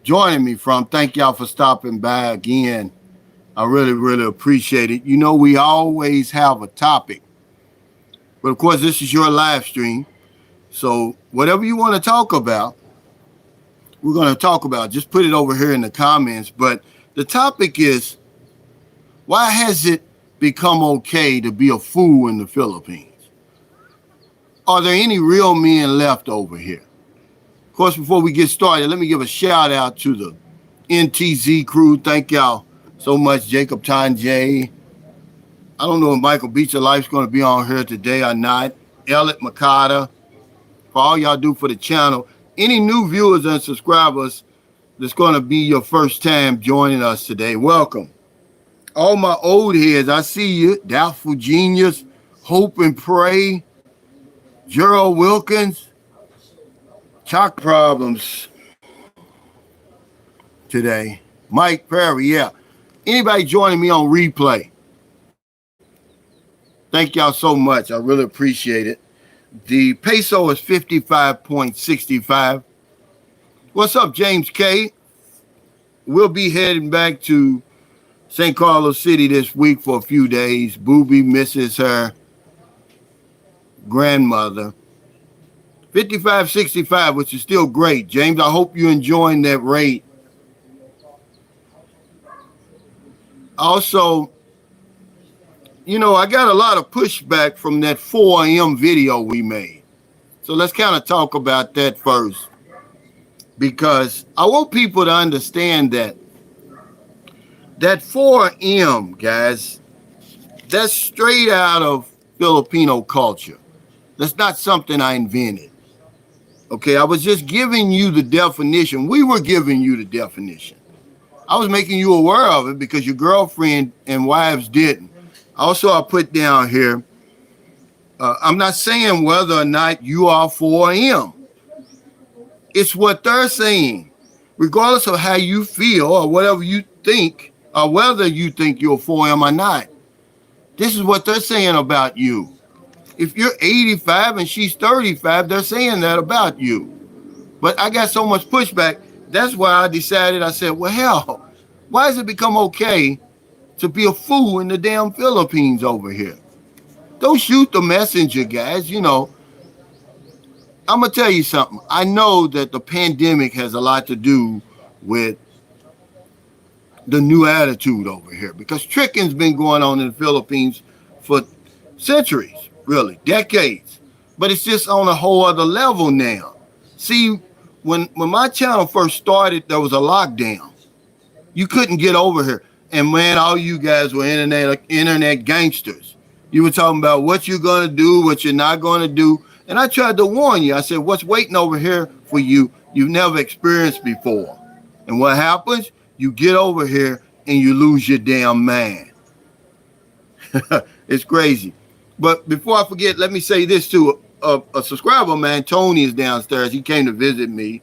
joining me from. Thank y'all for stopping by again. I really, really appreciate it. You know, we always have a topic, but of course, this is your live stream. So, whatever you want to talk about, we're going to talk about. Just put it over here in the comments. But the topic is, why has it become okay to be a fool in the Philippines? Are there any real men left over here? Of course, before we get started, let me give a shout out to the NTZ crew. Thank y'all so much, Jacob Tanjay. I don't know if Michael Beecher Life's going to be on here today or not. Elliot Makata, for all y'all do for the channel. Any new viewers and subscribers that's going to be your first time joining us today, welcome. All my old heads, I see you. Doubtful Genius, Hope and Pray, Gerald Wilkins, Chalk Problems today. Mike Perry, yeah. Anybody joining me on replay? Thank y'all so much. I really appreciate it. The peso is 55.65. What's up, James K? We'll be heading back to St. Carlos City this week for a few days. Booby misses her grandmother. 55.65, which is still great. James, I hope you're enjoying that rate. Also, you know, I got a lot of pushback from that 4 a.m. video we made. So let's kind of talk about that first, because I want people to understand that 4 a.m., guys, that's straight out of Filipino culture. That's not something I invented. Okay, I was just giving you the definition. We were giving you the definition. I was making you aware of it because your girlfriend and wives didn't. Also, I put down here, I'm not saying whether or not you are 4 a.m. It's what they're saying. Regardless of how you feel or whatever you think, or whether you think you're 4 a.m. or not, this is what they're saying about you. If you're 85 and she's 35, they're saying that about you. But I got so much pushback. That's why I decided, I said, well, hell, why has it become okay to be a fool in the damn Philippines over here? Don't shoot the messenger, guys. You know, I'm going to tell you something. I know that the pandemic has a lot to do with the new attitude over here, because tricking's been going on in the Philippines for centuries, really, decades. But it's just on a whole other level now. See, when my channel first started, there was a lockdown. You couldn't get over here. And man, all you guys were internet gangsters. You were talking about what you're going to do, what you're not going to do. And I tried to warn you. I said, what's waiting over here for you, you've never experienced before. And what happens? You get over here and you lose your damn mind. It's crazy. But before I forget, let me say this too. A subscriber, man, Tony, is downstairs. He came to visit me,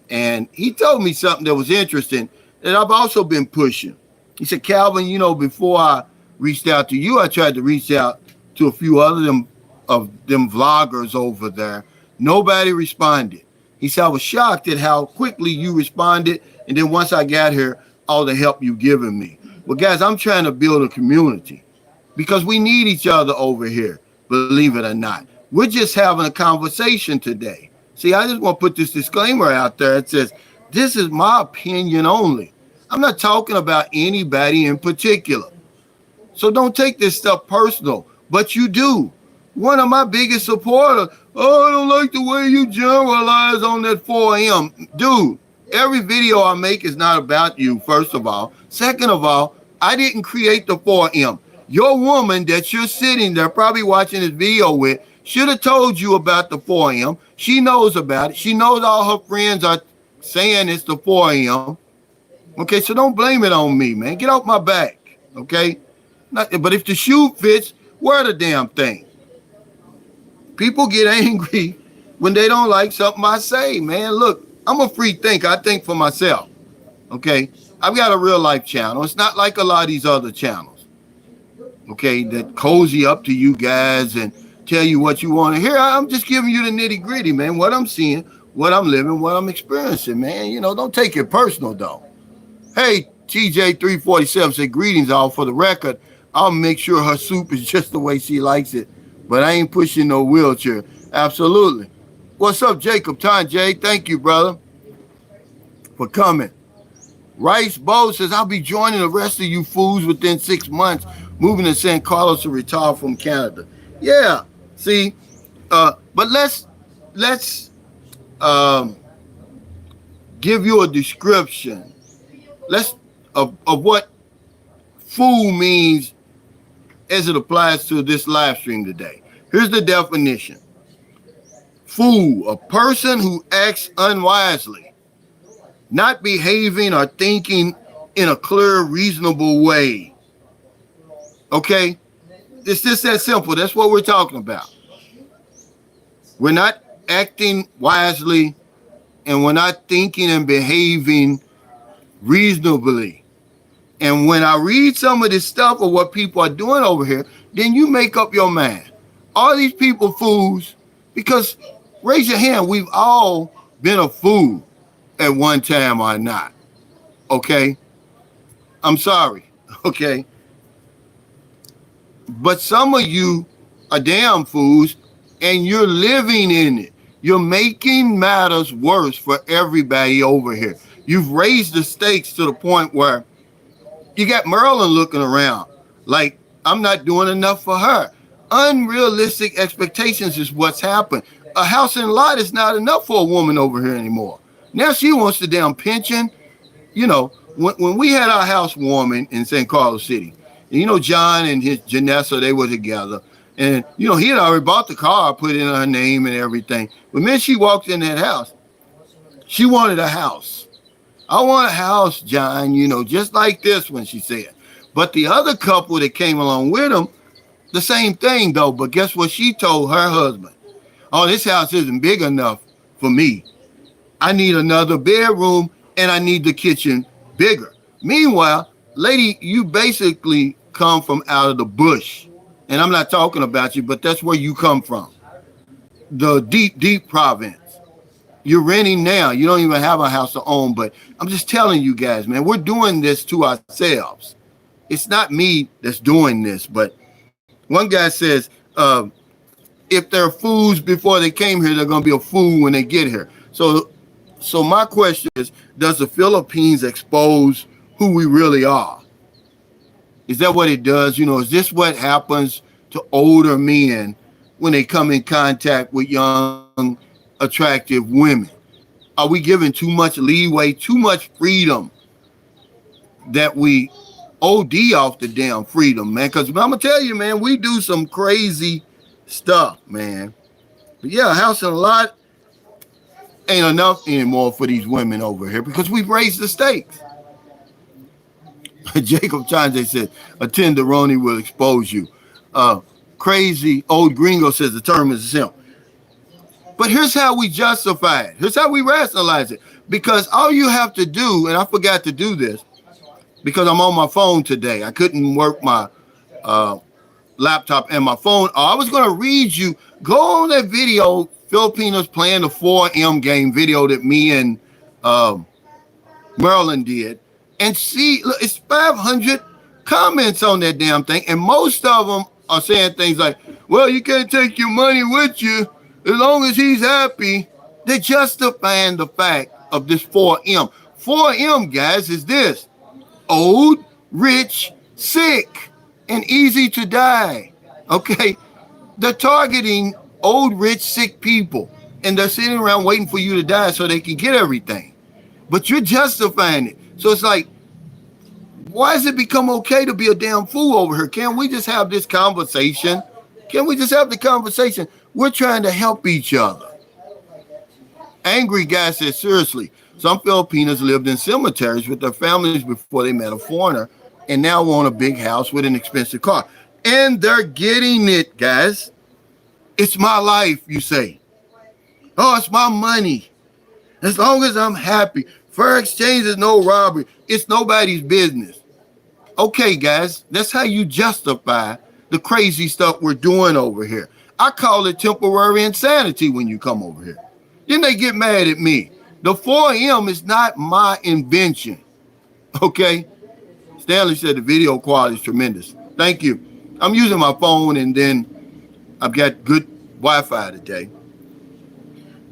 and he told me something that was interesting that I've also been pushing. He said, Calvin, you know, before I reached out to you, I tried to reach out to a few other of them vloggers over there. Nobody responded. He said, I was shocked at how quickly you responded, and then once I got here, all the help you've given me. Well, guys, I'm trying to build a community because we need each other over here, believe it or not. We're just having a conversation today. See, I just want to put this disclaimer out there. It says, this is my opinion only. I'm not talking about anybody in particular. So don't take this stuff personal, but you do. One of my biggest supporters, oh, I don't like the way you generalize on that 4 a.m. Dude, every video I make is not about you, first of all. Second of all, I didn't create the 4 a.m. Your woman that you're sitting there probably watching this video with should have told you about the 4 a.m. She knows about it. She knows all her friends are saying it's the 4 a.m. Okay, so don't blame it on me, man. Get off my back, okay? But if the shoe fits, wear the damn thing. People get angry when they don't like something I say, man. Look, I'm a free thinker. I think for myself, okay? I've got a real life channel. It's not like a lot of these other channels, okay, that cozy up to you guys and tell you what you want to hear. I'm just giving you the nitty gritty, man, what I'm seeing, what I'm living, what I'm experiencing, man. You know, don't take it personal, though. Hey, TJ347 said, greetings all. For the record, I'll make sure her soup is just the way she likes it, but I ain't pushing no wheelchair. Absolutely. What's up, Jacob Jay? Thank you, brother, for coming. Rice Bow says, I'll be joining the rest of you fools within 6 months, moving to San Carlos to retire from Canada. Yeah, see, but let's give you a description. Let's of what fool means as it applies to this live stream today. Here's the definition. Fool, a person who acts unwisely, not behaving or thinking in a clear, reasonable way. Okay? It's just that simple. That's what we're talking about. We're not acting wisely, and we're not thinking and behaving reasonably. And when I read some of this stuff of what people are doing over here, then you make up your mind. All these people fools, because raise your hand, we've all been a fool at one time or not. Okay? I'm sorry. Okay? But some of you are damn fools, and you're living in it. You're making matters worse for everybody over here. You've raised the stakes to the point where you got Merlin looking around like, I'm not doing enough for her. Unrealistic expectations is what's happened. A house and lot is not enough for a woman over here anymore. Now she wants the damn pension. You know, when we had our housewarming in St. Carlos City, and you know, John and his Janessa, they were together. And, you know, he had already bought the car, put in her name and everything. But then she walked in that house. She wanted a house. I want a house, John, you know, just like this one, she said. But the other couple that came along with him, the same thing, though. But guess what she told her husband? Oh, this house isn't big enough for me. I need another bedroom, and I need the kitchen bigger. Meanwhile, lady, you basically come from out of the bush. And I'm not talking about you, but that's where you come from. The deep, deep province. You're renting now. You don't even have a house to own. But I'm just telling you guys, man, we're doing this to ourselves. It's not me that's doing this. But one guy says, if they're fools before they came here, they're going to be a fool when they get here. So my question is, does the Philippines expose who we really are? Is that what it does? You know, is this what happens to older men when they come in contact with young, attractive women? Are we giving too much leeway, too much freedom that we OD off the damn freedom, man? Because I'm going to tell you, man, we do some crazy stuff, man. But yeah, a house and a lot ain't enough anymore for these women over here because we've raised the stakes. Jacob Chanje said, a tenderoni will expose you. Crazy old gringo says the term is simple. But here's how we justify it. Here's how we rationalize it. Because all you have to do, and I forgot to do this because I'm on my phone today. I couldn't work my laptop and my phone. I was going to read you. Go on that video, Filipinos playing the 4M game video that me and Merlin did. And see, look, it's 500 comments on that damn thing. And most of them are saying things like, well, you can't take your money with you as long as he's happy. They're justifying the fact of this 4M. 4M, guys, is this: old, rich, sick, and easy to die. Okay? They're targeting old, rich, sick people. And they're sitting around waiting for you to die so they can get everything. But you're justifying it. So it's like, why has it become okay to be a damn fool over here? Can't we just have this conversation? Can we just have the conversation? We're trying to help each other. Angry guy says, seriously, some Filipinos lived in cemeteries with their families before they met a foreigner and now own a big house with an expensive car. And they're getting it, guys. It's my life, you say. Oh, it's my money. As long as I'm happy. Fair exchange is no robbery. It's nobody's business. Okay, guys, that's how you justify the crazy stuff we're doing over here. I call it temporary insanity when you come over here. Then they get mad at me. The 4M is not my invention. Okay? Stanley said the video quality is tremendous. Thank you. I'm using my phone and then I've got good Wi-Fi today.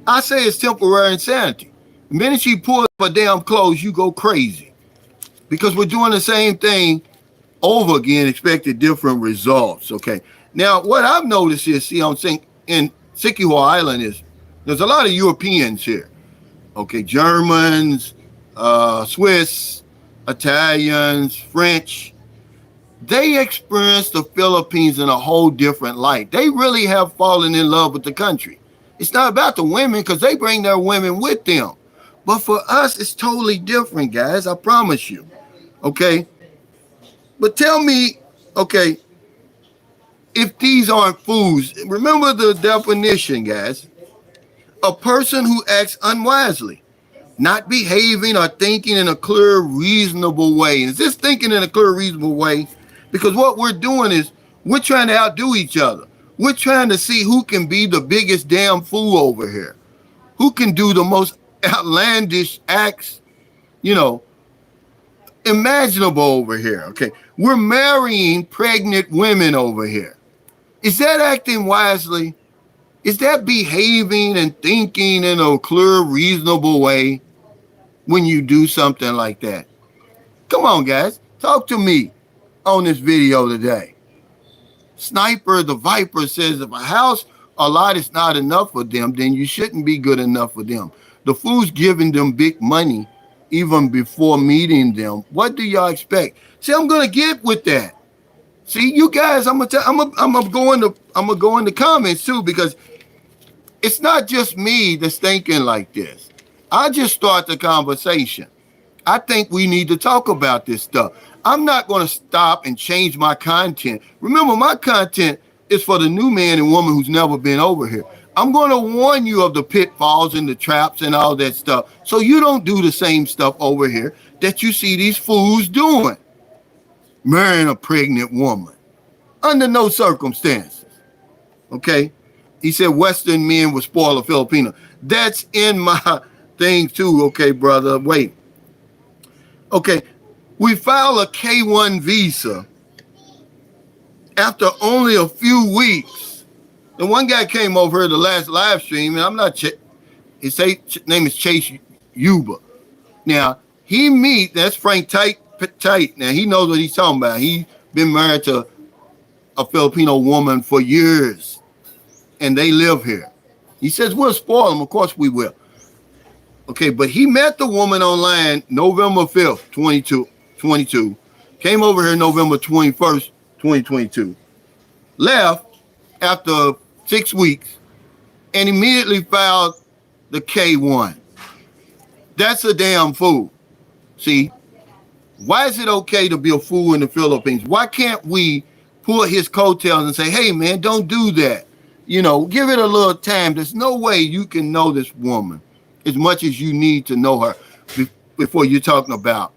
I say it's temporary insanity. The minute she pulls her damn clothes, you go crazy. Because we're doing the same thing over again, expecting different results. Okay. Now, what I've noticed is, see, in Siquijor Island is there's a lot of Europeans here. Okay, Germans, Swiss, Italians, French. They experience the Philippines in a whole different light. They really have fallen in love with the country. It's not about the women because they bring their women with them. But for us, it's totally different, guys. I promise you. Okay? But tell me, okay, if these aren't fools, remember the definition, guys. A person who acts unwisely, not behaving or thinking in a clear, reasonable way. Is this thinking in a clear, reasonable way? Because what we're doing is we're trying to outdo each other. We're trying to see who can be the biggest damn fool over here. Who can do the most outlandish acts, imaginable over here. Okay. We're marrying pregnant women over here. Is that acting wisely? Is that behaving and thinking in a clear, reasonable way when you do something like that? Come on, guys. Talk to me on this video today. Sniper the Viper says if a house or lot is not enough for them, then you shouldn't be good enough for them. The fool's giving them big money even before meeting them. What do y'all expect? See, I'm gonna get with that. See, you guys, I'm gonna go in the comments too, because it's not just me that's thinking like this. I just start the conversation. I think we need to talk about this stuff. I'm not going to stop and change my content. Remember, my content is for the new man and woman who's never been over here. I'm going to warn you of the pitfalls and the traps and all that stuff, so you don't do the same stuff over here that you see these fools doing. Marrying a pregnant woman under no circumstances. Okay? He said Western men would spoil a Filipino. That's in my thing too. Okay, brother. Wait. Okay. We file a K-1 visa after only a few weeks. The one guy came over here the last live stream, and I'm not, his name is Chase Yuba. Now, that's Frank Tight. Now, he knows what he's talking about. He's been married to a Filipino woman for years, and they live here. He says, we'll spoil them. Of course we will. Okay, but he met the woman online November 5th, 2022, came over here November 21st, 2022, left after 6 weeks, and immediately filed the K-1. That's a damn fool. See, why is it okay to be a fool in the Philippines? Why can't we pull his coattails and say, hey, man, don't do that? Give it a little time. There's no way you can know this woman as much as you need to know her before you're talking about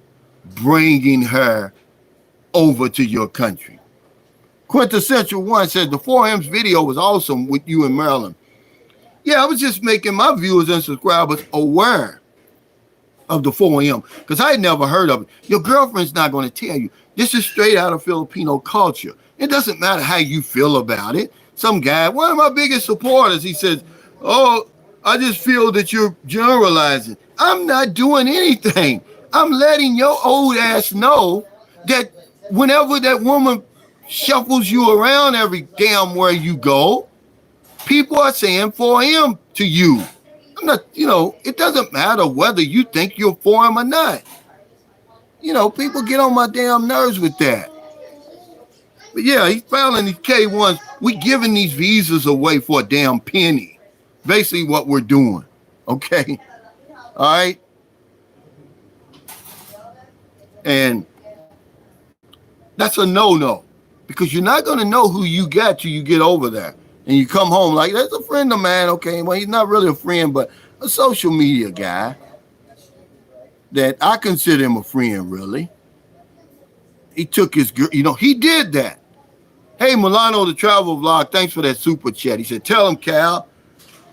bringing her over to your country. Quintessential One said the 4M's video was awesome with you in Maryland. Yeah, I was just making my viewers and subscribers aware of the 4M because I had never heard of it. Your girlfriend's not going to tell you. This is straight out of Filipino culture. It doesn't matter how you feel about it. Some guy, one of my biggest supporters, he says, oh, I just feel that you're generalizing. I'm not doing anything. I'm letting your old ass know that whenever that woman shuffles you around every damn where you go, people are saying 4M to you. I'm not, it doesn't matter whether you think you're 4M or not. People get on my damn nerves with that. But yeah, he's filing these K-1s. We giving these visas away for a damn penny. Basically what we're doing. Okay? All right? And that's a no-no. Because you're not going to know who you got till you get over there. And you come home like, that's a friend of mine, okay? Well, he's not really a friend, but a social media guy that I consider him a friend, really. He took his girl, he did that. Hey, Milano, the travel vlog, thanks for that super chat. He said, tell him, Cal.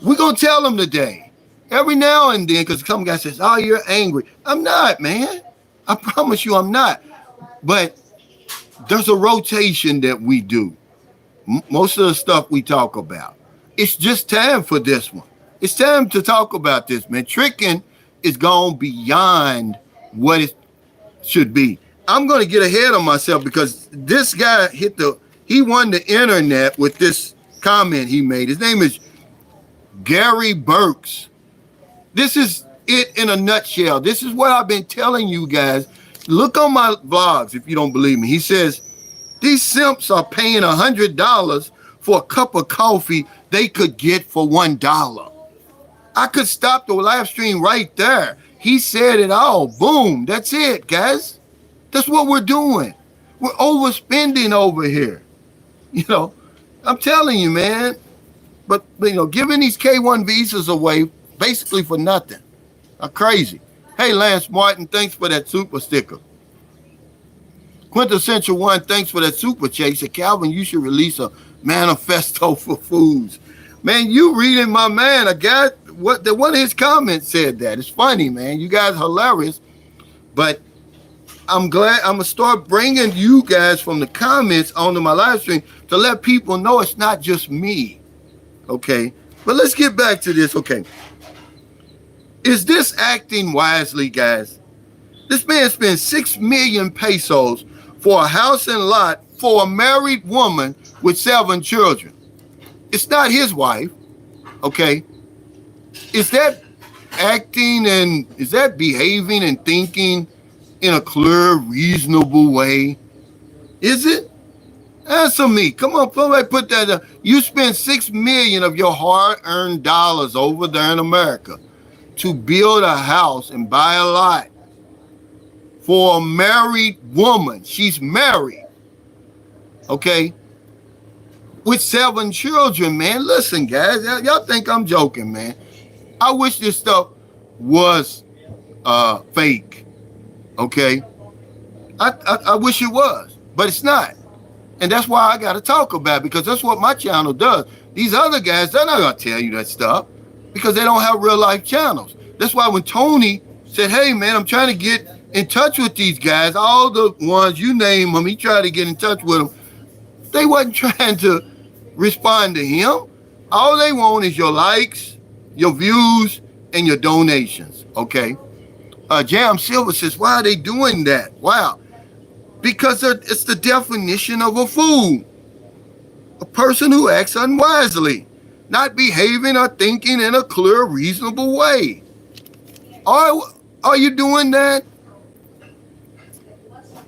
We're going to tell him today. Every now and then, because some guy says, "Oh, you're angry." I'm not, man. I promise you, I'm not. But there's a rotation that we do. Most of the stuff we talk about. It's just time for this one. It's time to talk about this, man. Tricking is gone beyond what it should be. I'm going to get ahead of myself because this guy he won the internet with this comment he made. His name is Gary Burks. This is it in a nutshell. This is what I've been telling you guys. Look on my vlogs if you don't believe me. He says, these simps are paying $100 for a cup of coffee they could get for $1. I could stop the live stream right there. He said it all. Boom. That's it, guys. That's what we're doing. We're overspending over here. You know, I'm telling you, man. But, giving these K1 visas away basically for nothing. Crazy. Hey, Lance Martin, thanks for that super sticker. Quintessential One, thanks for that super chat. He said, Calvin, you should release a manifesto for foods. Man, you reading my man. A guy, one of his comments said that. It's funny, man. You guys are hilarious. But I'm glad I'm going to start bringing you guys from the comments onto my live stream to let people know it's not just me. Okay? But let's get back to this. Okay. Is this acting wisely, guys? This man spent 6 million pesos for a house and lot for a married woman with 7 children. It's not his wife, okay? Is that acting and is that behaving and thinking in a clear, reasonable way? Is it? Answer me. Come on, somebody put that down. You spend 6 million of your hard-earned dollars over there in America to build a house and buy a lot for a married woman. She's married, okay, with 7 children, man. Listen, guys, y'all think I'm joking, man. I wish this stuff was fake, okay? I wish it was, but it's not. And that's why I got to talk about it, because that's what my channel does. These other guys, they're not going to tell you that stuff because they don't have real life channels. That's why when Tony said, hey, man, I'm trying to get in touch with these guys, all the ones, you name them, he tried to get in touch with them. They wasn't trying to respond to him. All they want is your likes, your views, and your donations, okay? Jam Silver says, why are they doing that? Wow. Because it's the definition of a fool. A person who acts unwisely, not behaving or thinking in a clear, reasonable way. Are you doing that?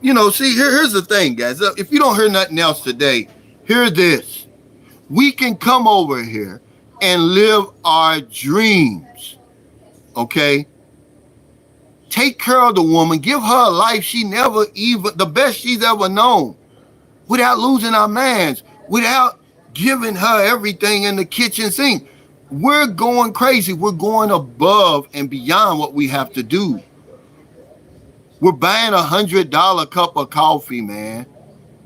See, here's the thing, guys. If you don't hear nothing else today, hear this. We can come over here and live our dreams, okay? Take care of the woman, give her a life the best she's ever known, without losing our minds, without giving her everything in the kitchen sink. We're going crazy. We're going above and beyond what we have to do. We're buying $100 cup of coffee, man.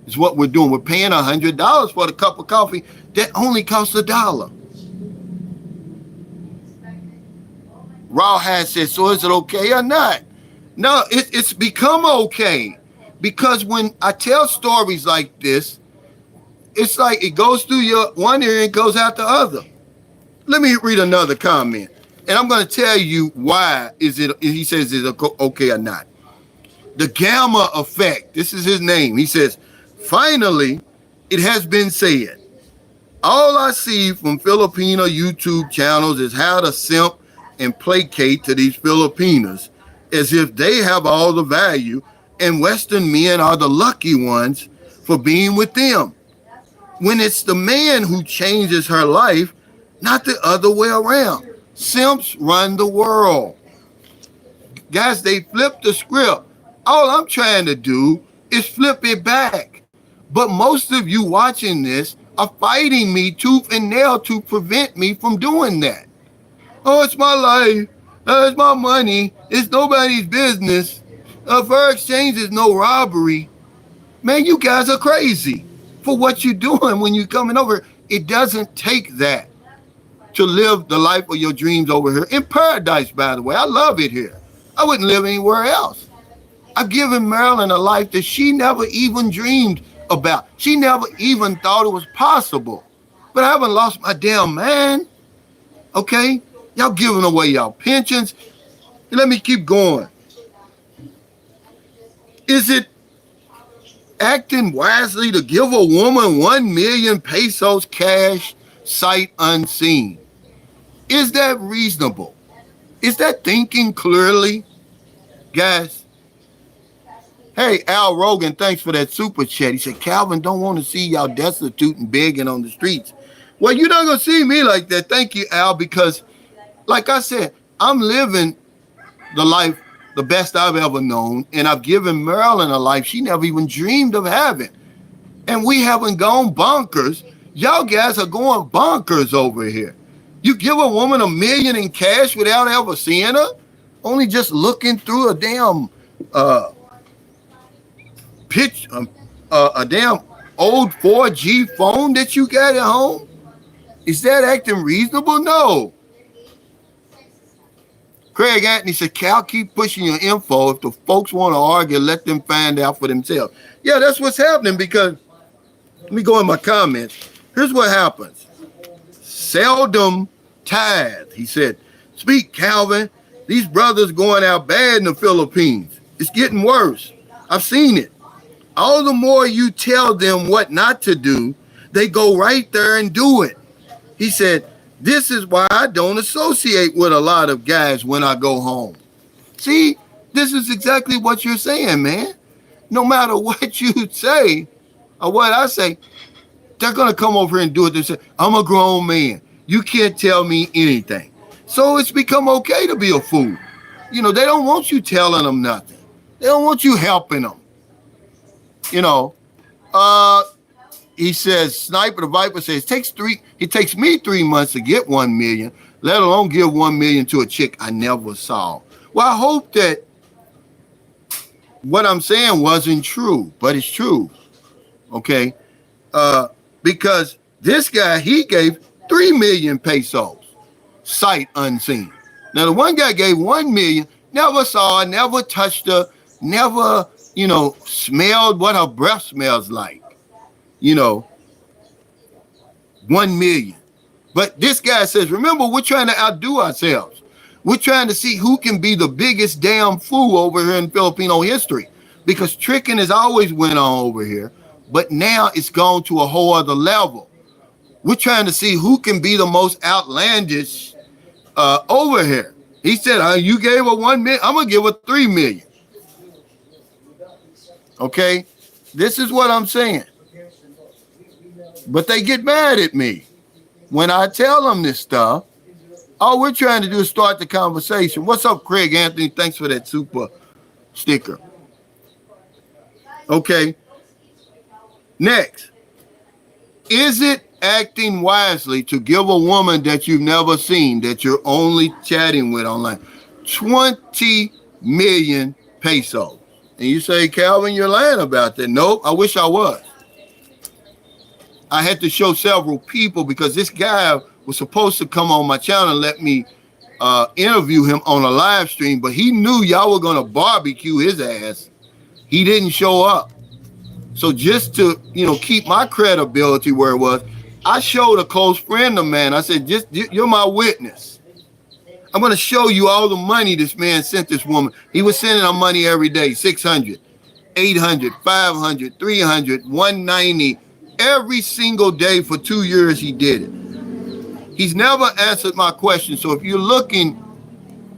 Is what we're doing. We're paying $100 for the cup of coffee that only costs $1. Rawhide says, so is it okay or not? No, it's become okay. Because when I tell stories like this, it's like it goes through your one ear and goes out the other. Let me read another comment. And I'm going to tell you why he says it's okay or not. The Gamma Effect. This is his name. He says, finally, it has been said. All I see from Filipino YouTube channels is how to simp and placate to these Filipinas as if they have all the value and Western men are the lucky ones for being with them. When it's the man who changes her life, not the other way around. Simps run the world. Guys, they flip the script. All I'm trying to do is flip it back. But most of you watching this are fighting me tooth and nail to prevent me from doing that. Oh, it's my life. It's my money. It's nobody's business. Fair exchange is no robbery. Man, you guys are crazy for what you're doing when you're coming over. It doesn't take that. to live the life of your dreams over here in paradise, by the way. I love it here. I wouldn't live anywhere else. I've given Marilyn a life that she never even dreamed about. She never even thought it was possible. But I haven't lost my damn mind. Okay? Y'all giving away y'all pensions. Let me keep going. Is it acting wisely to give a woman 1 million pesos cash, sight unseen? Is that reasonable? Is that thinking clearly? Guys, hey, Al Rogan, thanks for that super chat. He said, Calvin don't want to see y'all destitute and begging on the streets. Well, you're not going to see me like that. Thank you, Al, because like I said, I'm living the life the best I've ever known, and I've given Marilyn a life she never even dreamed of having. And we haven't gone bonkers. Y'all guys are going bonkers over here. You give a woman $1 million in cash without ever seeing her? Only just looking through a damn a damn old 4G phone that you got at home? Is that acting reasonable? No. Craig Anthony said, Cal, keep pushing your info. If the folks want to argue, let them find out for themselves. Yeah, that's what's happening because, let me go in my comments. Here's what happens. Seldom tithe. He said, speak, Calvin. These brothers going out bad in the Philippines. It's getting worse. I've seen it. All the more you tell them what not to do, they go right there and do it. He said, this is why I don't associate with a lot of guys when I go home. See, this is exactly what you're saying, man. No matter what you say or what I say, they're going to come over here and do it. They say, I'm a grown man. You can't tell me anything. So it's become okay to be a fool. You know, they don't want you telling them nothing. They don't want you helping them. You know, he says, Sniper the Viper says, it takes me 3 months to get 1 million, let alone give 1 million to a chick I never saw. Well, I hope that what I'm saying wasn't true, but it's true. Okay. Because this guy, he gave 3 million pesos, sight unseen. Now, the one guy gave 1 million, never saw her, never touched her, never, smelled what her breath smells like. 1 million. But this guy says, remember, we're trying to outdo ourselves. We're trying to see who can be the biggest damn fool over here in Filipino history. Because tricking has always went on over here, but now it's gone to a whole other level. We're trying to see who can be the most outlandish over here. He said, you gave her 1 million, I'm going to give her 3 million. Okay? This is what I'm saying. But they get mad at me when I tell them this stuff. All we're trying to do is start the conversation. What's up, Craig Anthony? Thanks for that super sticker. Okay. Next. Is it acting wisely to give a woman that you've never seen, that you're only chatting with online, 20 million pesos? And you say, Calvin, you're lying about that. Nope, I wish I was. I had to show several people because this guy was supposed to come on my channel and let me interview him on a live stream, but he knew y'all were going to barbecue his ass. He didn't show up. So just to, keep my credibility where it was, I showed a close friend of mine. I said, you're my witness. I'm going to show you all the money this man sent this woman. He was sending her money every day, 600, 800, 500, 300, 190. Every single day for 2 years he did it. He's never answered my question. So if you're looking,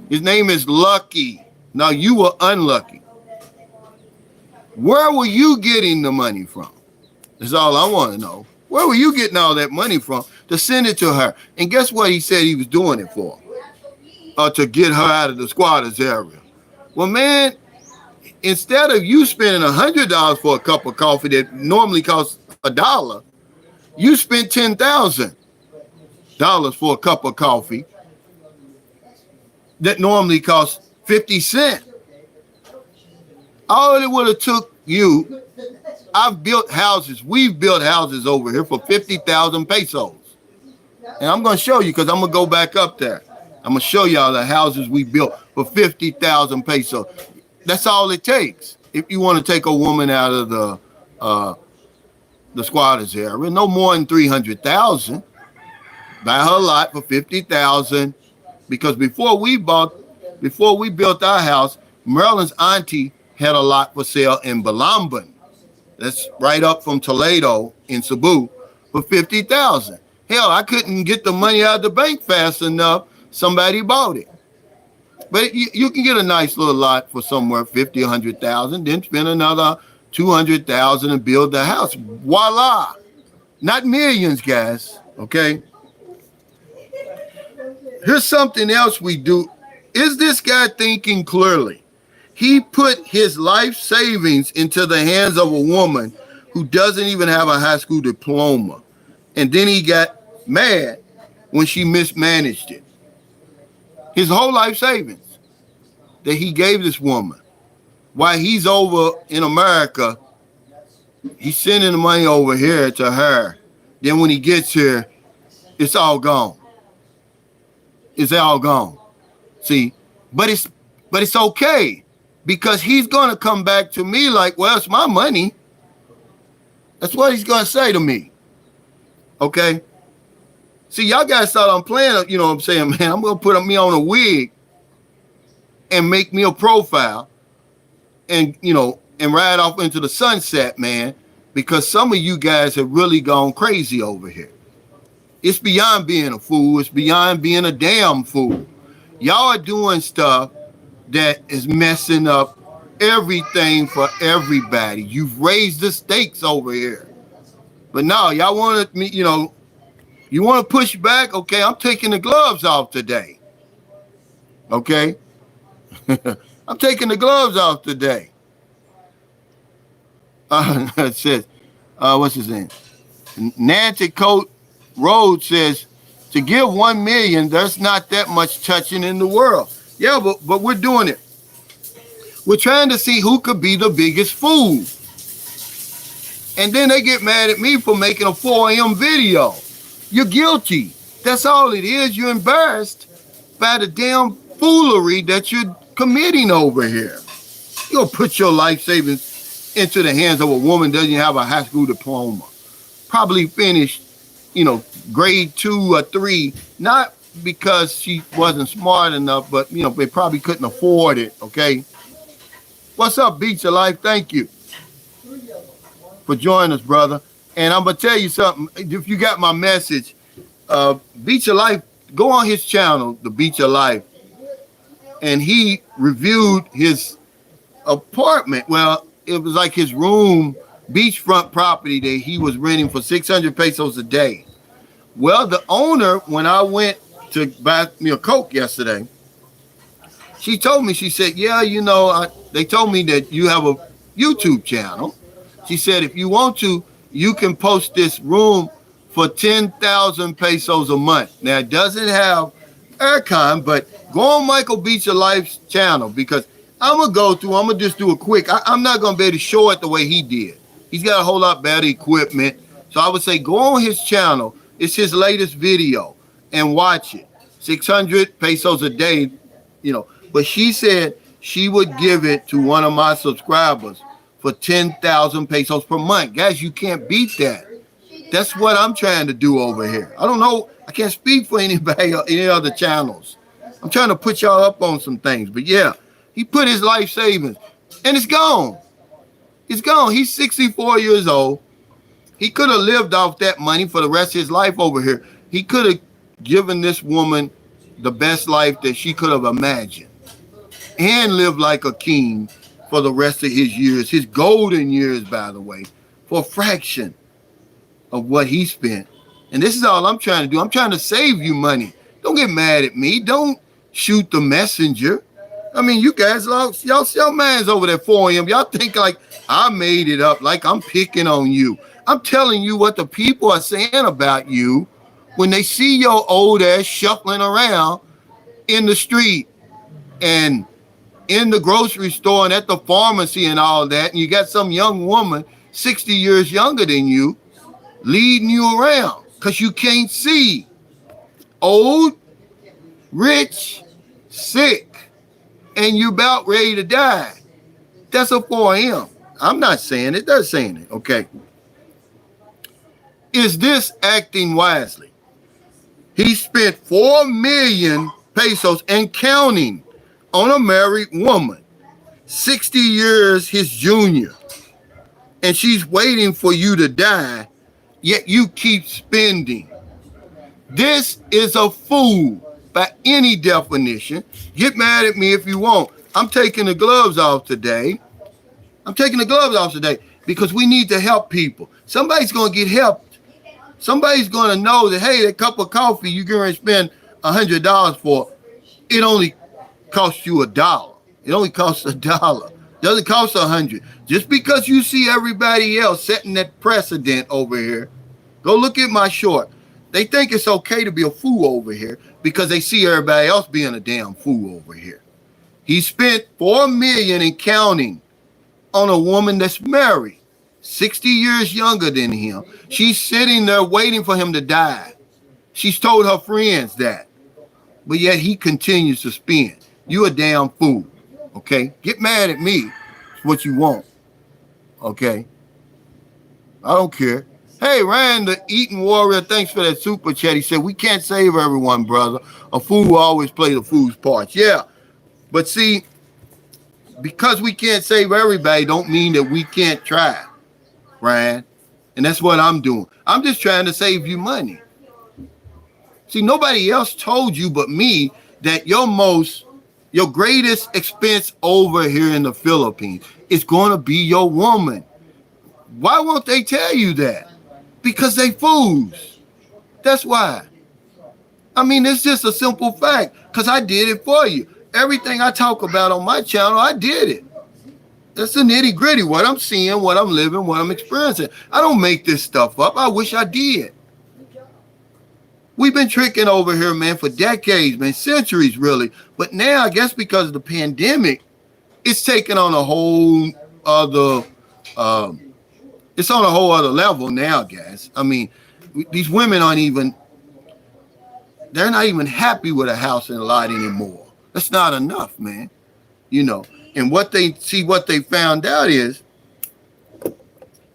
his name is Lucky. Now you were unlucky. Where were you getting the money from? That's all I want to know. Where were you getting all that money from to send it to her? And guess what he said he was doing it for? To get her out of the squatters area. Well, man, instead of you spending $100 for a cup of coffee that normally costs $1, you spent $10,000 for a cup of coffee that normally costs 50 cents. All it would have took you, we've built houses over here for 50,000 pesos. And I'm going to show you because I'm going to go back up there. I'm going to show y'all the houses we built for 50,000 pesos. That's all it takes. If you want to take a woman out of the squatters area, no more than 300,000. Buy her lot for 50,000. Because before we built our house, Marilyn's auntie had a lot for sale in Balamban. That's right up from Toledo in Cebu for 50,000. Hell, I couldn't get the money out of the bank fast enough. Somebody bought it. But you can get a nice little lot for somewhere 50, 100,000, then spend another 200,000 and build the house. Voila. Not millions, guys. Okay. Here's something else we do. Is this guy thinking clearly? He put his life savings into the hands of a woman who doesn't even have a high school diploma. And then he got mad when she mismanaged it. His whole life savings that he gave this woman. While he's over in America, he's sending the money over here to her. Then when he gets here, it's all gone. It's all gone. See, but it's okay because he's gonna come back to me like, well, it's my money. That's what he's gonna say to me. Okay. See, y'all guys thought I'm playing, you know what I'm saying, man. I'm gonna put me on a wig and make me a profile and and ride off into the sunset, man, because some of you guys have really gone crazy over here. It's beyond being a fool. It's beyond being a damn fool. Y'all are doing stuff that is messing up everything for everybody. You've raised the stakes over here. But now y'all want me, you want to push back? Okay, I'm taking the gloves off today. Okay? I'm taking the gloves off today. It says, what's his name? Nancy Coat Road says, to give 1 million, there's not that much touching in the world. Yeah, but we're doing it. We're trying to see who could be the biggest fool. And then they get mad at me for making a 4 a.m. video. You're guilty. That's all it is. You're embarrassed by the damn foolery that you're committing over here. You'll put your life savings into the hands of a woman that doesn't have a high school diploma. Probably finished, grade 2 or 3, not because she wasn't smart enough, but, they probably couldn't afford it, okay? What's up, Beach of Life? Thank you for joining us, brother. And I'm going to tell you something. If you got my message, Beach of Life, go on his channel, The Beach of Life, and he reviewed his apartment. Well, it was like his room, beachfront property that he was renting for 600 pesos a day. Well, the owner, when I went to buy me a Coke yesterday, she told me, she said, yeah, they told me that you have a YouTube channel. She said, if you want to, you can post this room for 10,000 pesos a month. Now, it doesn't have aircon, but go on Michael Beach of Life's channel because I'm going to just do a quick. I'm not going to be able to show it the way he did. He's got a whole lot better equipment. So I would say go on his channel. It's his latest video and watch it. 600 pesos a day, But she said she would give it to one of my subscribers for 10,000 pesos per month. Guys, you can't beat that. That's what I'm trying to do over here. I don't know. I can't speak for anybody or any other channels. I'm trying to put y'all up on some things. But yeah, he put his life savings and it's gone. It's gone. He's 64 years old. He could have lived off that money for the rest of his life over here. He could have given this woman the best life that she could have imagined and lived like a king for the rest of his years, his golden years, by the way, for a fraction of what he spent. And this is all I'm trying to do. I'm trying to save you money. Don't get mad at me. Don't shoot the messenger. I mean, you guys, y'all minds over there 4 a.m. Y'all think like I made it up, like I'm picking on you. I'm telling you what the people are saying about you when they see your old ass shuffling around in the street and in the grocery store and at the pharmacy and all that. And you got some young woman 60 years younger than you leading you around because you can't see. old, rich, sick, and you about ready to die. That's a 4M. I'm not saying it, they're saying it, okay? Is this acting wisely? He spent 4 million pesos and counting on a married woman, 60 years his junior, and she's waiting for you to die, yet you keep spending. This is a fool by any definition. Get mad at me if you want. I'm taking the gloves off today. Because we need to help people. Somebody's going to get helped. Somebody's going to know that, hey, that cup of coffee you're going to spend $100 for, it only costs you $1. It only costs $1. Doesn't cost $100. Just because you see everybody else setting that precedent over here, go look at my short. They think it's okay to be a fool over here because they see everybody else being a damn fool over here. He spent $4 million and counting on a woman that's married, 60 years younger than him. She's sitting there waiting for him to die. She's told her friends that, but yet he continues to spend. You a damn fool, okay? Get mad at me. It's what you want, okay? I don't care. Hey, Ryan, the Eaton Warrior, thanks for that super chat. He said, we can't save everyone, brother. A fool always plays the fool's part. Yeah, but see, because we can't save everybody don't mean that we can't try, Ryan. And that's what I'm doing. I'm just trying to save you money. See, nobody else told you but me that your greatest expense over here in the Philippines is going to be your woman. Why won't they tell you that? Because they fools. That's why. I mean, it's just a simple fact because I did it for you. Everything I talk about on my channel, I did it. That's the nitty gritty, what I'm seeing, what I'm living, what I'm experiencing. I don't make this stuff up. I wish I did. We've been tricking over here, man, for decades, man, centuries, really. But now, I guess because of the pandemic, it's taken on a whole other, it's on a whole other level now, guys. I mean, these women they're not even happy with a house and a lot anymore. That's not enough, man. You know, and what they found out is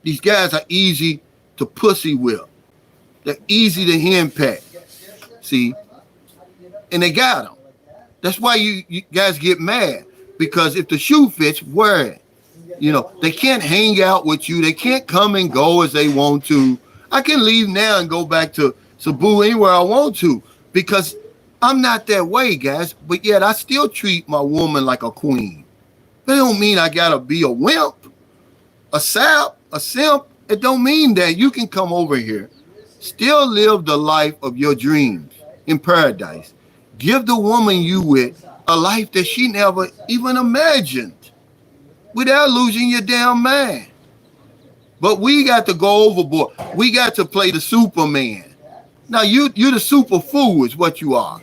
these guys are easy to pussy whip. They're easy to henpeck. See, and they got them. That's why you guys get mad, because if the shoe fits, wear it. You know, they can't hang out with you. They can't come and go as they want to. I can leave now and go back to Cebu anywhere I want to because I'm not that way, guys. But yet I still treat my woman like a queen. That don't mean I gotta be a wimp, a sap, a simp. It don't mean that. You can come over here, still live the life of your dreams in paradise. Give the woman you with a life that she never even imagined without losing your damn mind. But we got to go overboard. We got to play the Superman. Now you're the super fool is what you are.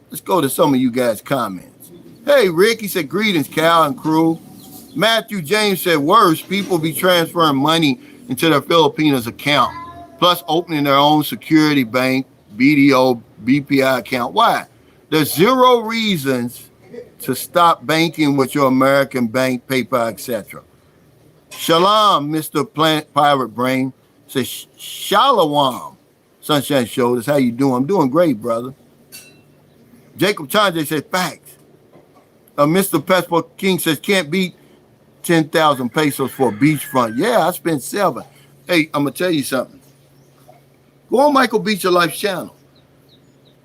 Let's go to some of you guys' comments. Hey, Rick, he said, greetings, Cal and crew. Matthew James said, worse, people be transferring money into their Filipinos account, plus opening their own security bank, BDO, BPI account. Why? There's zero reasons to stop banking with your American bank, PayPal, etc. Shalom, Mr. Pirate Brain. Says, Shalom, Sunshine Shoulders. How you doing? I'm doing great, brother. Jacob Chanje says, facts. Mr. Passport King says, can't beat 10,000 pesos for a beachfront. Yeah, I spent 7. Hey, I'm going to tell you something. Go on Michael Beach Your Life's channel.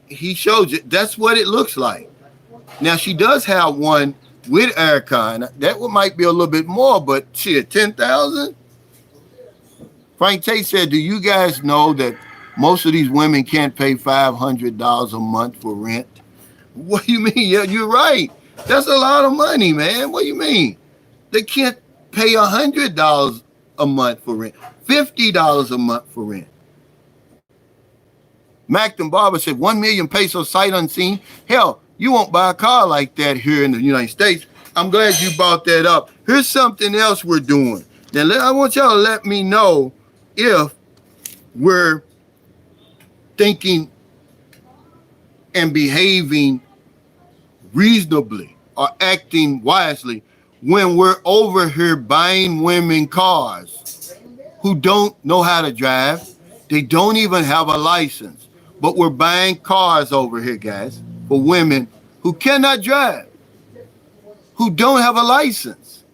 He shows you. That's what it looks like. Now, she does have one with Aircon. That might be a little bit more, but shit, 10,000? Frank Tate said, do you guys know that most of these women can't pay $500 a month for rent? What do you mean? Yeah, you're right. That's a lot of money, man. What do you mean? They can't pay $100 a month for rent, $50 a month for rent. Macton Barber said 1 million pesos sight unseen. Hell, you won't buy a car like that here in the United States. I'm glad you brought that up. Here's something else we're doing. Now, I want y'all to let me know if we're thinking and behaving reasonably or acting wisely when we're over here buying women cars who don't know how to drive. They don't even have a license. But we're buying cars over here, guys, for women who cannot drive, who don't have a license.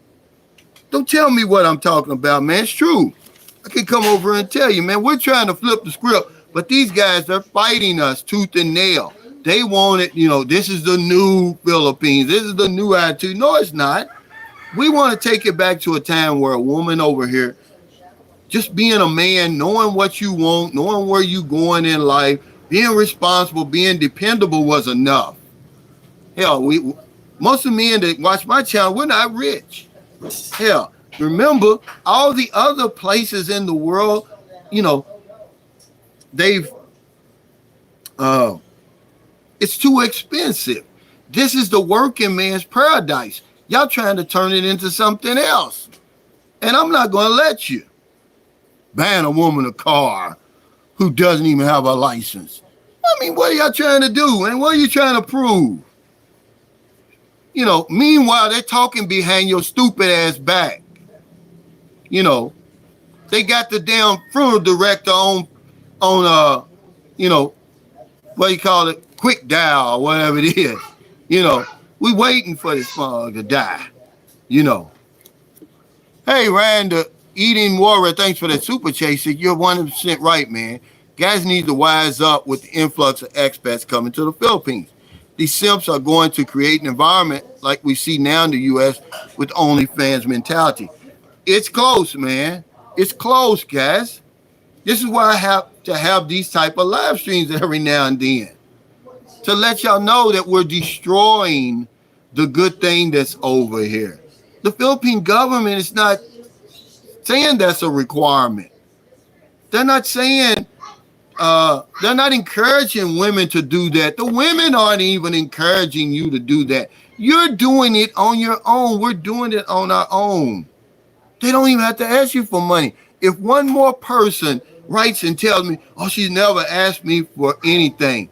Don't tell me what I'm talking about, man. It's true. I can come over and tell you, man, we're trying to flip the script, but these guys are fighting us tooth and nail. They want it, this is the new Philippines. This is the new attitude. No, it's not. We want to take it back to a time where a woman over here, just being a man, knowing what you want, knowing where you're going in life, being responsible, being dependable was enough. Hell, most of the men that watch my channel, we're not rich. Hell, remember all the other places in the world, they've, it's too expensive. This is the working man's paradise. Y'all trying to turn it into something else. And I'm not going to let you ban a woman a car who doesn't even have a license. I mean, what are y'all trying to do, man? What are you trying to prove? Meanwhile, they're talking behind your stupid ass back. They got the damn funeral director on what do you call it? Quick dial or whatever it is. We waiting for this mug to die. Hey, Ryan, the Eating Warrior, thanks for that super chase. You're 100% right, man. Guys need to wise up with the influx of expats coming to the Philippines. These simps are going to create an environment like we see now in the U.S. with OnlyFans mentality. It's close, man. It's close, guys. This is why I have to have these type of live streams every now and then, to let y'all know that we're destroying the good thing that's over here. The Philippine government is not saying that's a requirement. They're not saying, they're not encouraging women to do that. The women aren't even encouraging you to do that. You're doing it on your own. We're doing it on our own. They don't even have to ask you for money. If one more person writes and tells me, oh, she's never asked me for anything,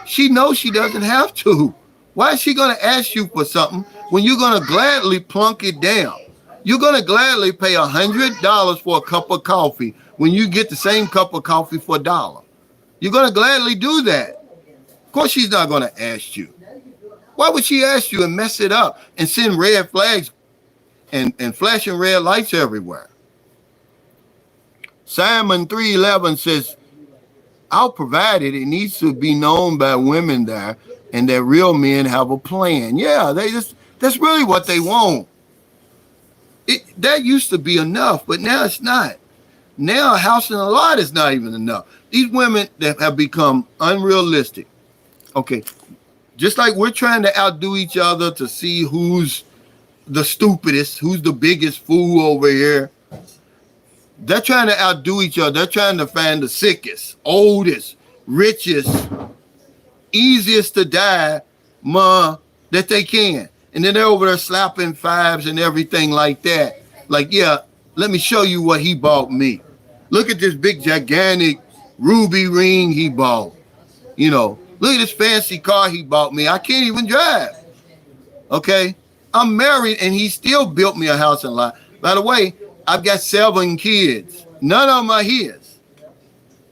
she knows she doesn't have to. Why is she going to ask you for something when you're going to gladly plunk it down? You're going to gladly pay $100 for a cup of coffee when you get the same cup of coffee for $1. You're going to gladly do that. Of course, she's not going to ask you. Why would she ask you and mess it up and send red flags and flashing red lights everywhere? Simon 311 says, I'll provide it. It needs to be known by women there and that real men have a plan. Yeah, that's really what they want. That used to be enough, but now it's not. Now a house and a lot is not even enough. These women that have become unrealistic. Okay, just like we're trying to outdo each other to see who's the stupidest, who's the biggest fool over here. They're trying to outdo each other. They're trying to find the sickest, oldest, richest, easiest to die that they can. And then they're over there slapping fives and everything like that. Like, yeah, let me show you what he bought me. Look at this big, gigantic ruby ring he bought. Look at this fancy car he bought me. I can't even drive. Okay? I'm married and he still built me a house and lot. By the way, I've got 7 kids. None of them are his.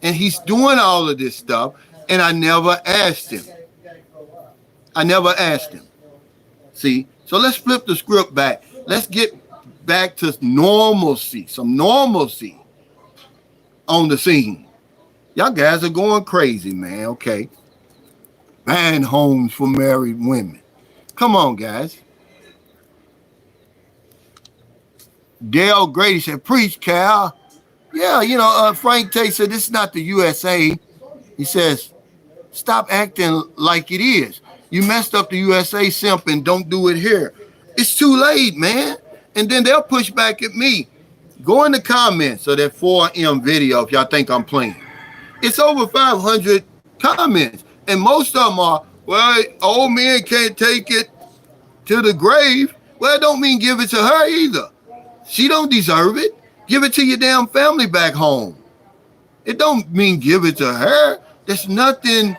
And he's doing all of this stuff, and I never asked him. See? So let's flip the script back. Let's get back to normalcy, some normalcy on the scene. Y'all guys are going crazy, man, okay? Buying homes for married women. Come on, guys. Dale Grady said, preach, Cal. Yeah, Frank Tate said, this is not the USA. He says, stop acting like it is. You messed up the USA simp and don't do it here. It's too late, man. And then they'll push back at me. Go in the comments of that 4M video if y'all think I'm playing. It's over 500 comments. And most of them are, well, old men can't take it to the grave. Well, it don't mean give it to her either. She don't deserve it. Give it to your damn family back home. It don't mean give it to her. There's nothing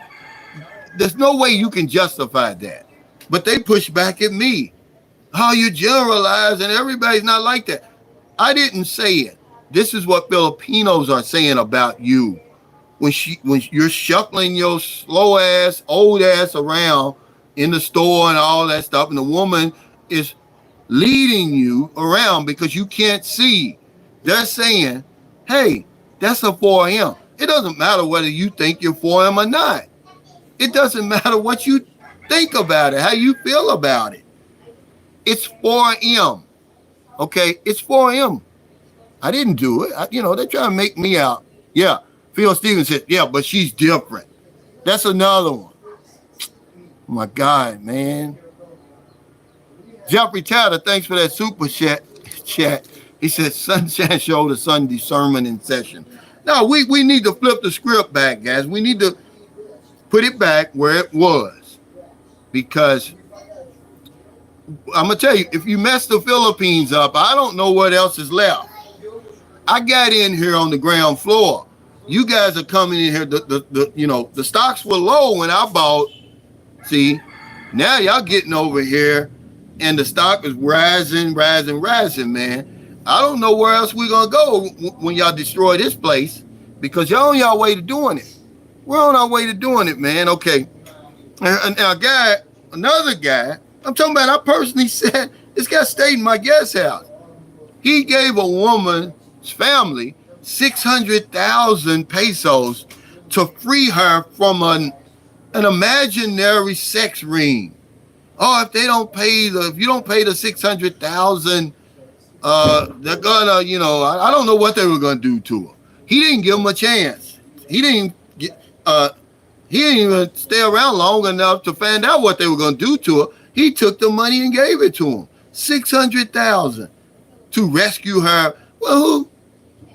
There's no way you can justify that. But they push back at me. How you generalize and everybody's not like that. I didn't say it. This is what Filipinos are saying about you. When you're shuffling your slow ass, old ass around in the store and all that stuff, and the woman is leading you around because you can't see. They're saying, hey, that's a 4M. It doesn't matter whether you think you're 4M or not. It doesn't matter what you think about it, how you feel about it. It's 4M. Okay, it's 4M. I didn't do it. They're trying to make me out. Yeah, Phil Stevens said, yeah, but she's different. That's another one. Oh my God, man. Jeffrey Tatter, thanks for that super chat. He said, Sunshine Show, the Sunday sermon in session. No, we need to flip the script back, guys. We need to put it back where it was. Because I'm going to tell you, if you mess the Philippines up, I don't know what else is left. I got in here on the ground floor. You guys are coming in here. The stocks were low when I bought. See, now y'all getting over here and the stock is rising, man. I don't know where else we're going to go when y'all destroy this place because y'all on y'all way to doing it. We're on our way to doing it, man. Okay. And another guy, I'm talking about, I personally said, this guy stayed in my guest house. He gave a woman's family 600,000 pesos to free her from an imaginary sex ring. Oh, if you don't pay the 600,000, they're gonna, I don't know what they were gonna do to her. He didn't give him a chance. He didn't even stay around long enough to find out what they were gonna do to her. He took the money and gave it to him. 600,000 to rescue her. Well,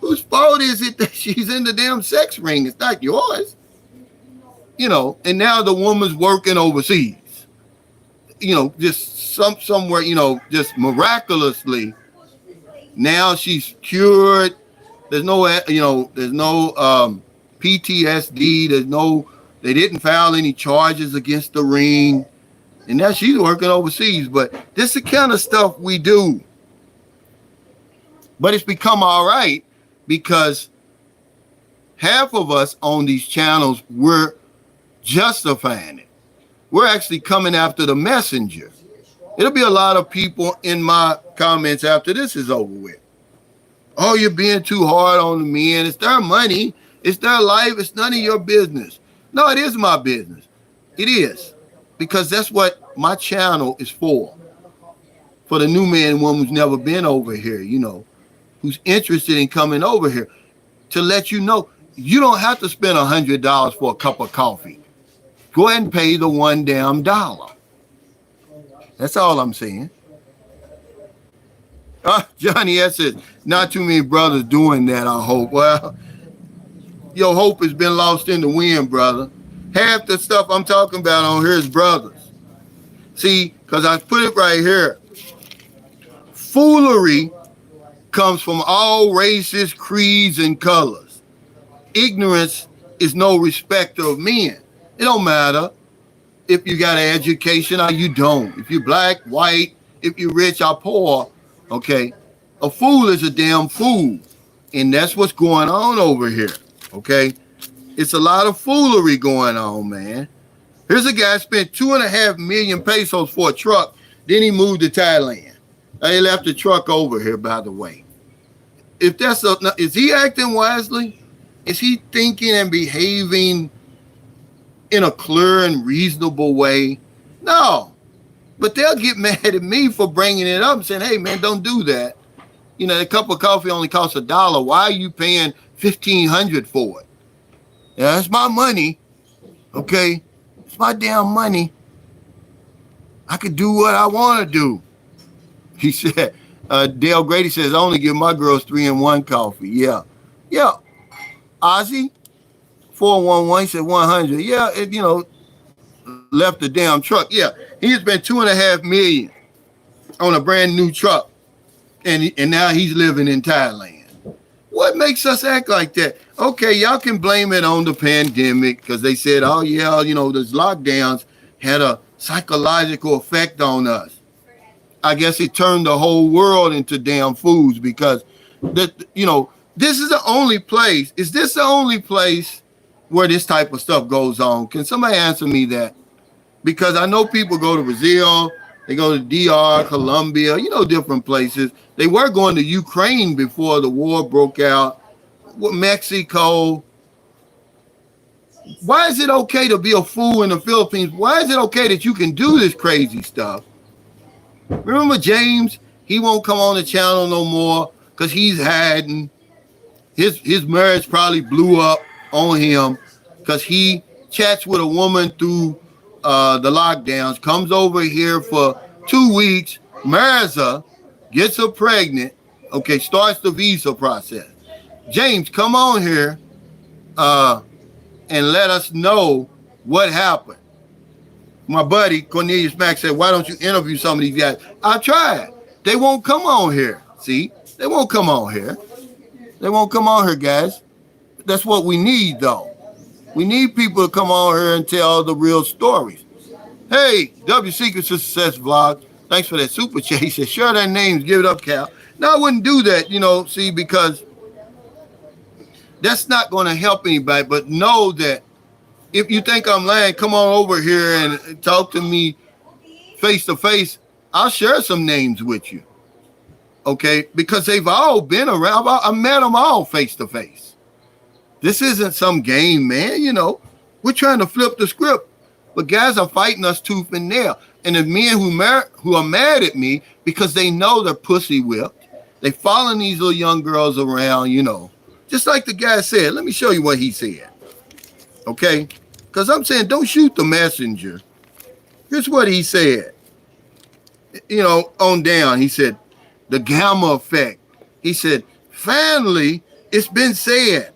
whose fault is it that she's in the damn sex ring? It's not yours. And now the woman's working overseas. Just somewhere, just miraculously. Now she's cured. There's no PTSD. They didn't file any charges against the ring. And now she's working overseas. But this is the kind of stuff we do. But it's become all right because half of us on these channels, we're justifying it. We're actually coming after the messenger. It'll be a lot of people in my comments after this is over with. Oh, you're being too hard on the men. It's their money. It's their life. It's none of your business. No, it is my business. It is. Because that's what my channel is for. For the new man and woman who's never been over here, who's interested in coming over here. To let you know, you don't have to spend $100 for a cup of coffee. Go ahead and pay the $1 damn. That's all I'm saying. Johnny S. says, not too many brothers doing that, I hope. Well, your hope has been lost in the wind, brother. Half the stuff I'm talking about on here is brothers. See, because I put it right here. Foolery comes from all races, creeds, and colors. Ignorance is no respecter of men. It don't matter if you got an education or you don't. If you're black, white, if you're rich or poor, okay? A fool is a damn fool. And that's what's going on over here, okay? It's a lot of foolery going on, man. Here's a guy spent 2.5 million pesos for a truck. Then he moved to Thailand. He left the truck over here, by the way. Is he acting wisely? Is he thinking and behaving in a clear and reasonable way? No. But they'll get mad at me for bringing it up and saying, hey, man, don't do that. A cup of coffee only costs $1. Why are you paying $1,500 for it? Yeah, that's my money. Okay? It's my damn money. I could do what I want to do. He said, Dale Grady says, I only give my girls 3-in-1 coffee. Yeah. Yeah. Ozzy, 411, said 100. Yeah, left the damn truck. Yeah, he spent $2.5 million on a brand new truck. And now he's living in Thailand. What makes us act like that? Okay, y'all can blame it on the pandemic because they said, oh, yeah, those lockdowns had a psychological effect on us. I guess it turned the whole world into damn fools because, this is the only place. Is this the only place where this type of stuff goes on? Can somebody answer me that? Because I know people go to Brazil, they go to DR, Colombia, different places. They were going to Ukraine before the war broke out, Mexico. Why is it okay to be a fool in the Philippines? Why is it okay that you can do this crazy stuff? Remember James? He won't come on the channel no more because he's hiding. His marriage probably blew up on him because he chats with a woman through the lockdowns, comes over here for 2 weeks, marries her, gets her pregnant, okay, starts the visa process. James, come on here and let us know what happened. My buddy Cornelius Mack said, why don't you interview some of these guys? I tried. They won't come on here. See? They won't come on here. They won't come on here, guys. That's what we need, though. We need people to come on here and tell the real stories. Hey, W Secrets of Success Vlog. Thanks for that super chat. He said, share their names, give it up, Cal. No, I wouldn't do that, see, because that's not going to help anybody. But know that if you think I'm lying, come on over here and talk to me face to face. I'll share some names with you. Okay? Because they've all been around. I met them all face to face. This isn't some game, man. We're trying to flip the script. But guys are fighting us tooth and nail. And the men who are mad at me because they know they're pussy whipped, they following these little young girls around, Just like the guy said. Let me show you what he said. Okay? Because I'm saying don't shoot the messenger. Here's what he said. On down, he said, the gamma effect. He said, finally, it's been said.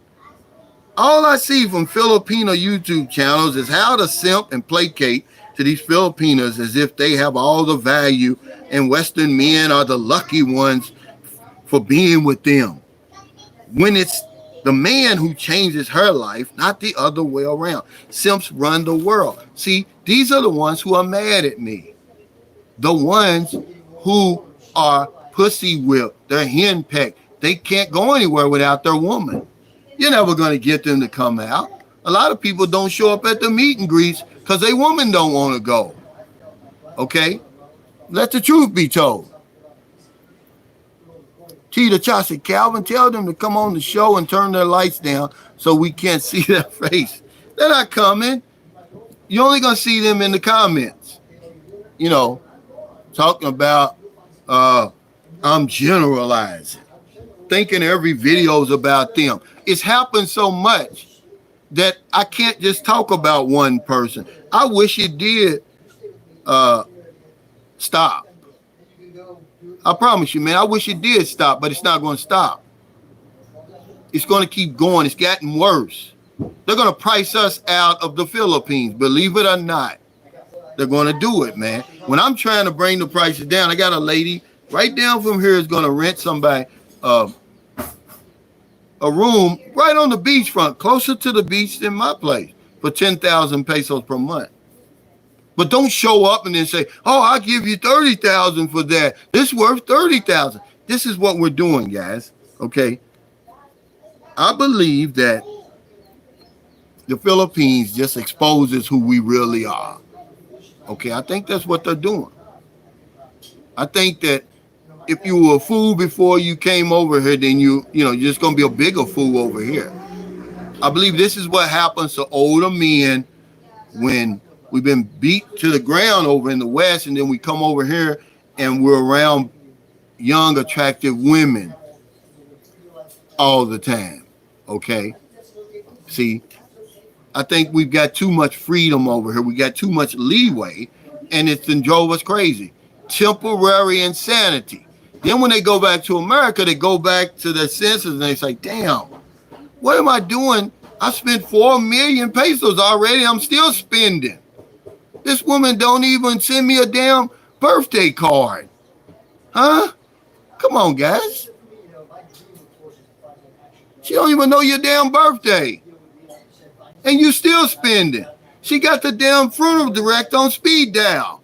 All I see from Filipino YouTube channels is how to simp and placate to these Filipinas as if they have all the value and Western men are the lucky ones for being with them. When it's the man who changes her life, not the other way around. Simps run the world. See, these are the ones who are mad at me. The ones who are pussy whipped, they're henpecked. They can't go anywhere without their woman. You're never going to get them to come out. A lot of people don't show up at the meet and greets because their woman don't want to go. Okay? Let the truth be told. Tita Cha said, Calvin, tell them to come on the show and turn their lights down so we can't see their face. They're not coming. You're only going to see them in the comments. Talking about, I'm generalizing. Thinking every video is about them. It's happened so much that I can't just talk about one person. I wish it did stop. I promise you, man, I wish it did stop, but it's not going to stop. It's going to keep going. It's gotten worse. They're going to price us out of the Philippines, believe it or not. They're going to do it, man. When I'm trying to bring the prices down, I got a lady right down from here is going to rent somebody a room right on the beachfront, closer to the beach than my place, for 10,000 pesos per month. But don't show up and then say, oh, I'll give you 30,000 for that. This worth 30,000. This is what we're doing, guys. Okay. I believe that the Philippines just exposes who we really are. Okay. I think that's what they're doing. I think that if you were a fool before you came over here, then you're just going to be a bigger fool over here. I believe this is what happens to older men when we've been beat to the ground over in the West, and then we come over here and we're around young, attractive women all the time. Okay? See, I think we've got too much freedom over here. We got too much leeway, and it's done drove us crazy. Temporary insanity. Then when they go back to America, they go back to their senses and they say, damn, what am I doing? I spent 4 million pesos already. I'm still spending. This woman don't even send me a damn birthday card. Huh? Come on, guys. She don't even know your damn birthday. And you still spending. She got the damn funeral direct on speed dial.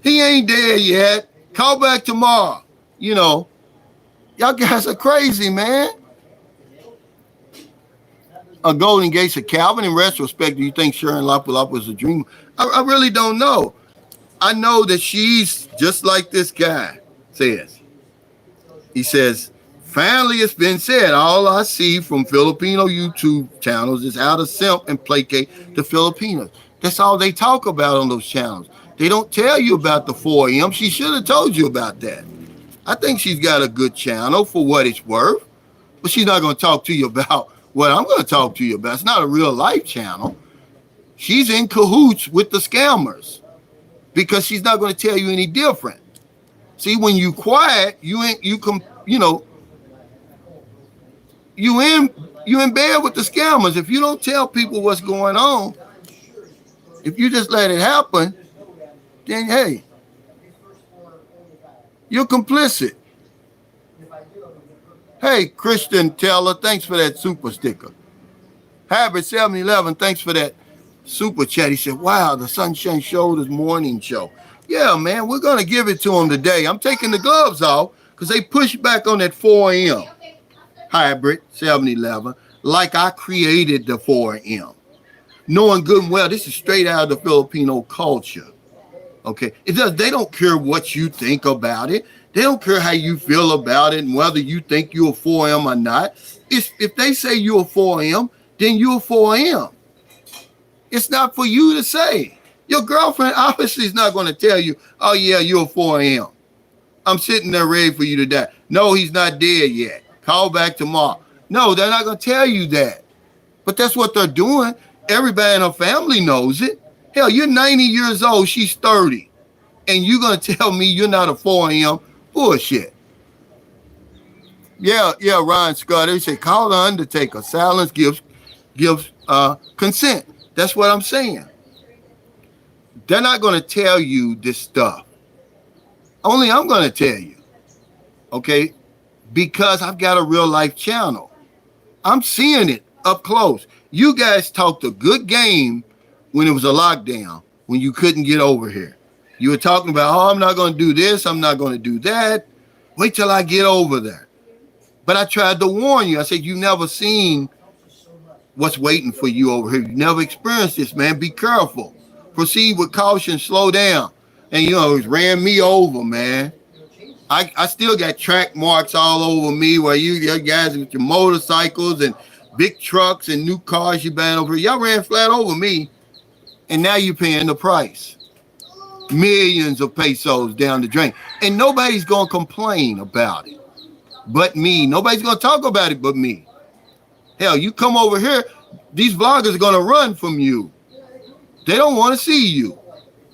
He ain't there yet. Call back tomorrow. You know, y'all guys are crazy, man. A Golden Gates of Calvin, in retrospect, do you think Sharon Lapalapa was a dreamer? I really don't know. I know that she's just like this guy says. He says, finally it's been said, all I see from Filipino YouTube channels is how to simp and placate the Filipinos. That's all they talk about on those channels. They don't tell you about the 4 a.m. She should have told you about that. I think she's got a good channel for what it's worth, but she's not going to talk to you about what I'm going to talk to you about. It's not a real life channel. She's in cahoots with the scammers because she's not going to tell you any different. See, when you quiet, you in bed with the scammers. If you don't tell people what's going on, if you just let it happen, then hey, you're complicit. Hey, Christian Taylor, thanks for that super sticker. Habit 711, thanks for that super chat. He said, wow, the Sunshine Shoulders morning show. Yeah, man, we're going to give it to him today. I'm taking the gloves off because they pushed back on that 4 a.m. Hybrid 711, like I created the 4 a.m. Knowing good and well, this is straight out of the Filipino culture. Okay, they don't care what you think about it. They don't care how you feel about it and whether you think you're a 4 a.m. or not. If they say you're a 4 a.m., then you're a 4 a.m. It's not for you to say. Your girlfriend obviously is not going to tell you, oh, yeah, you're a 4 a.m. I'm sitting there ready for you to die. No, he's not dead yet. Call back tomorrow. No, they're not going to tell you that. But that's what they're doing. Everybody in her family knows it. Hell, you're 90 years old. She's 30. And you're going to tell me you're not a 4 a.m.? Bullshit. Yeah, Ryan Scott. They say, call the Undertaker. Silence gives consent. That's what I'm saying. They're not going to tell you this stuff. Only I'm going to tell you. Okay? Because I've got a real life channel. I'm seeing it up close. You guys talked a good game when it was a lockdown, when you couldn't get over here. You were talking about, oh, I'm not going to do this. I'm not going to do that. Wait till I get over there. But I tried to warn you. I said, you've never seen what's waiting for you over here. You've never experienced this, man. Be careful. Proceed with caution. Slow down. And, it ran me over, man. I still got track marks all over me where you guys with your motorcycles and big trucks and new cars you buying over here. Y'all ran flat over me. And now you're paying the price. Millions of pesos down the drain. And nobody's going to complain about it but me. Nobody's going to talk about it but me. Hell, you come over here, these vloggers are going to run from you. They don't want to see you.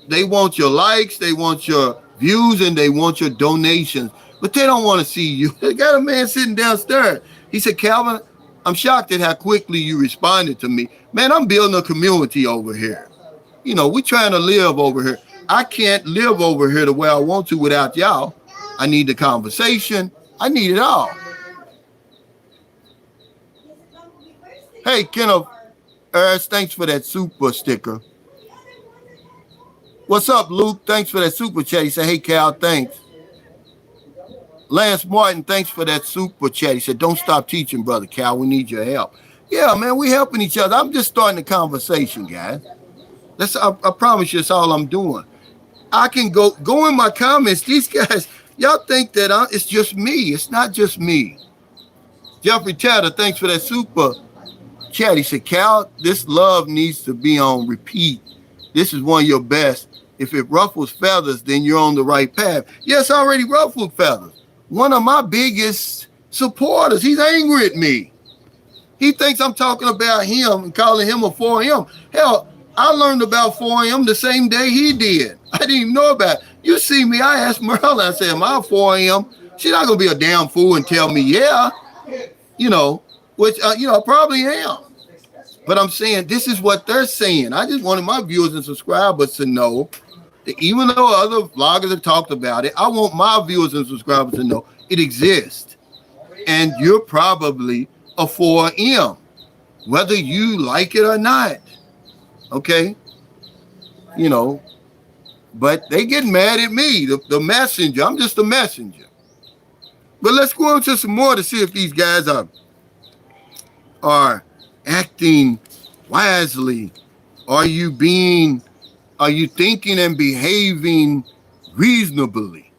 They want your likes, they want your views, and they want your donations. But they don't want to see you. They got a man sitting downstairs. He said, Calvin, I'm shocked at how quickly you responded to me. Man, I'm building a community over here. We're trying to live over here. I can't live over here the way I want to without y'all. I need the conversation. I need it all. Hey, Kenneth Earth, thanks for that super sticker. What's up, Luke? Thanks for that super chat. He said, hey, Cal, thanks. Lance Martin, thanks for that super chat. He said, don't stop teaching, Brother Cal. We need your help. Yeah, man, we helping each other. I'm just starting the conversation, guys. I promise you, that's all I'm doing. I can go in my comments. These guys, y'all think that it's just me. It's not just me. Jeffrey Tatter, thanks for that super chat. He said, Cal, this love needs to be on repeat. This is one of your best. If it ruffles feathers, then you're on the right path. Yes, I already ruffled feathers. One of my biggest supporters, he's angry at me. He thinks I'm talking about him and calling him a 4 a.m. Hell, I learned about 4 a.m. the same day he did. I didn't even know about it. You see me, I asked Merle, I said, am I 4 a.m.? She's not going to be a damn fool and tell me, yeah. Which, I probably am. But I'm saying this is what they're saying. I just wanted my viewers and subscribers to know that even though other vloggers have talked about it, I want my viewers and subscribers to know it exists. and you're probably a 4M, whether you like it or not. Okay, you know, but they get mad at me, the messenger. I'm just a messenger. But let's go into some more to see if these guys are acting wisely. Are you thinking and behaving reasonably?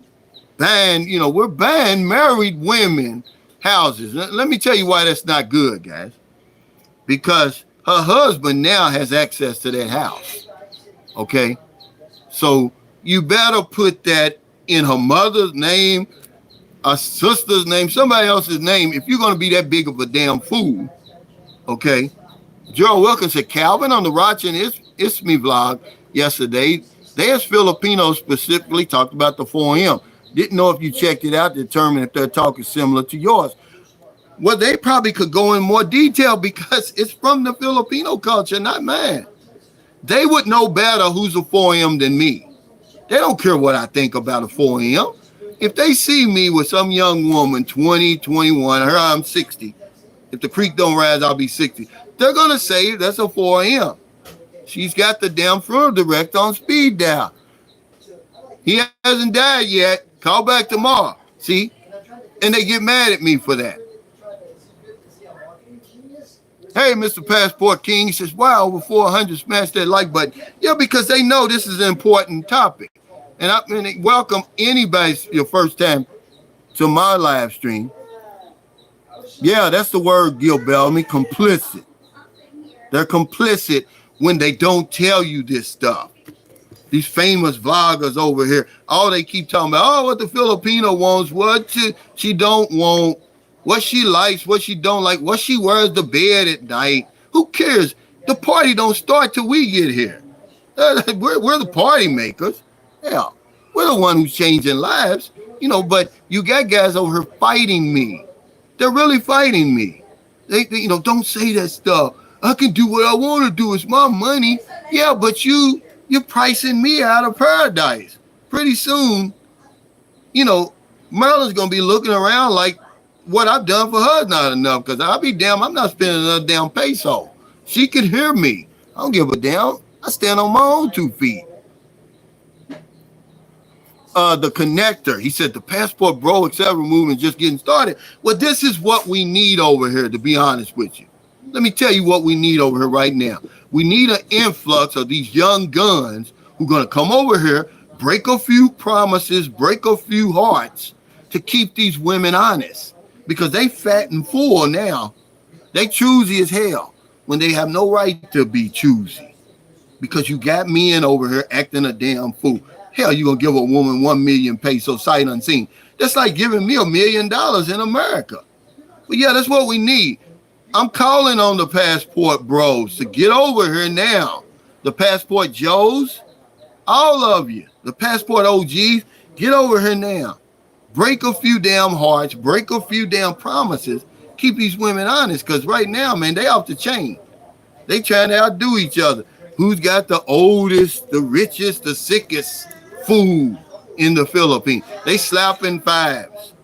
We're buying married women houses. Let me tell you why that's not good, guys. Because her husband now has access to that house. Okay? So you better put that in her mother's name, a sister's name, somebody else's name, if you're going to be that big of a damn fool. Okay? Gerald Wilkins said, Calvin on the Roch and Ismi vlog yesterday, they as Filipinos specifically talked about the 4M. Didn't know if you checked it out to determine if their talk is similar to yours. Well, they probably could go in more detail because it's from the Filipino culture, not mine. They would know better who's a 4M than me. They don't care what I think about a 4M. If they see me with some young woman, 20, 21, her I'm 60. If the creek don't rise, I'll be 60. They're going to say that's a 4M. She's got the damn funeral director on speed dial. He hasn't died yet. Call back tomorrow. See? And they get mad at me for that. Hey, Mr. Passport King, he says, wow, over 400 smash that like button. Yeah, because they know this is an important topic. And I welcome anybody your first time to my live stream. Yeah, that's the word, Gil Bellamy, complicit. They're complicit when they don't tell you this stuff. These famous vloggers over here, all they keep talking about, what the Filipino wants, what she don't want, what she likes, what she don't like, what she wears to bed at night. Who cares? The party don't start till we get here. We're the party makers. Yeah, we're the one who's changing lives, but you got guys over here fighting me. They're really fighting me. They don't say that stuff. I can do what I want to do. It's my money. Yeah, but you're pricing me out of paradise. Pretty soon, Maryland's going to be looking around like what I've done for her is not enough, because I'll be damn, I'm not spending another damn peso. She can hear me. I don't give a damn. I stand on my own 2 feet. The connector, he said the passport bro, etc. movement just getting started. Well, this is what we need over here, to be honest with you. Let me tell you what we need over here right now. We need an influx of these young guns who are going to come over here, break a few promises, break a few hearts to keep these women honest, because they fat and full now. They choosy as hell when they have no right to be choosy, because you got men over here acting a damn fool. Hell, you going to give a woman 1 million pesos sight unseen. That's like giving me $1 million in America. But yeah, that's what we need. I'm calling on the passport bros to get over here now. The passport Joes, all of you, the passport OGs, get over here now. Break a few damn hearts, break a few damn promises, keep these women honest, because right now, man, they off the chain. They trying to outdo each other. Who's got the oldest, the richest, the sickest food in the Philippines? They slapping fives.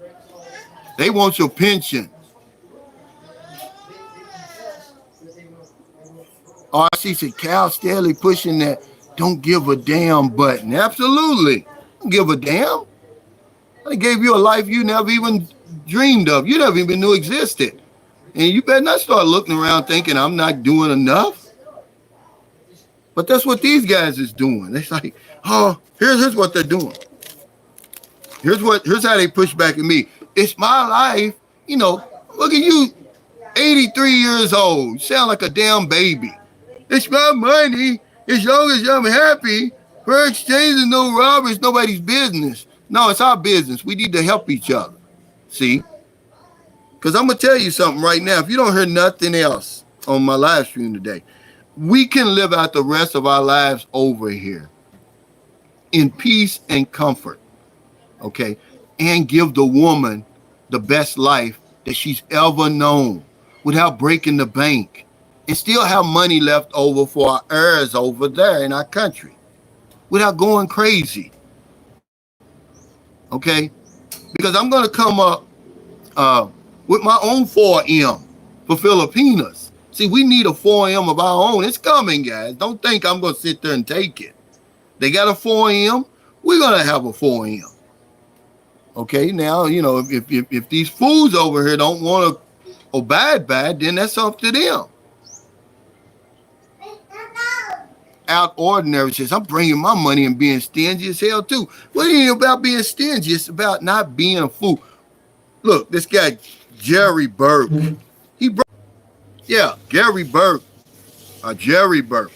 They want your pension. RC said, Cal Staley pushing that don't give a damn button. Absolutely. Don't give a damn. I gave you a life you never even dreamed of. You never even knew existed. And you better not start looking around thinking I'm not doing enough. But that's what these guys is doing. It's like, oh, here's what they're doing. Here's how they push back at me. It's my life. Look at you, 83 years old. You sound like a damn baby. It's my money. As long as I'm happy, her exchange is no robbery. It's nobody's business. No, it's our business. We need to help each other. See? Because I'm going to tell you something right now. If you don't hear nothing else on my live stream today, we can live out the rest of our lives over here in peace and comfort, okay? And give the woman the best life that she's ever known without breaking the bank, and still have money left over for our heirs over there in our country without going crazy, okay? Because I'm going to come up with my own 4M for Filipinas. See, we need a 4M of our own. It's coming, guys. Don't think I'm going to sit there and take it. They got a 4M. We're going to have a 4M. Okay, now, you know, if these fools over here don't want to abide by it, then that's up to them. Out ordinary says, I'm bringing my money and being stingy as hell too. What ain't about being stingy? It's about not being a fool. Look, this guy, Jerry Burke. Gary Burke, Jerry Burke.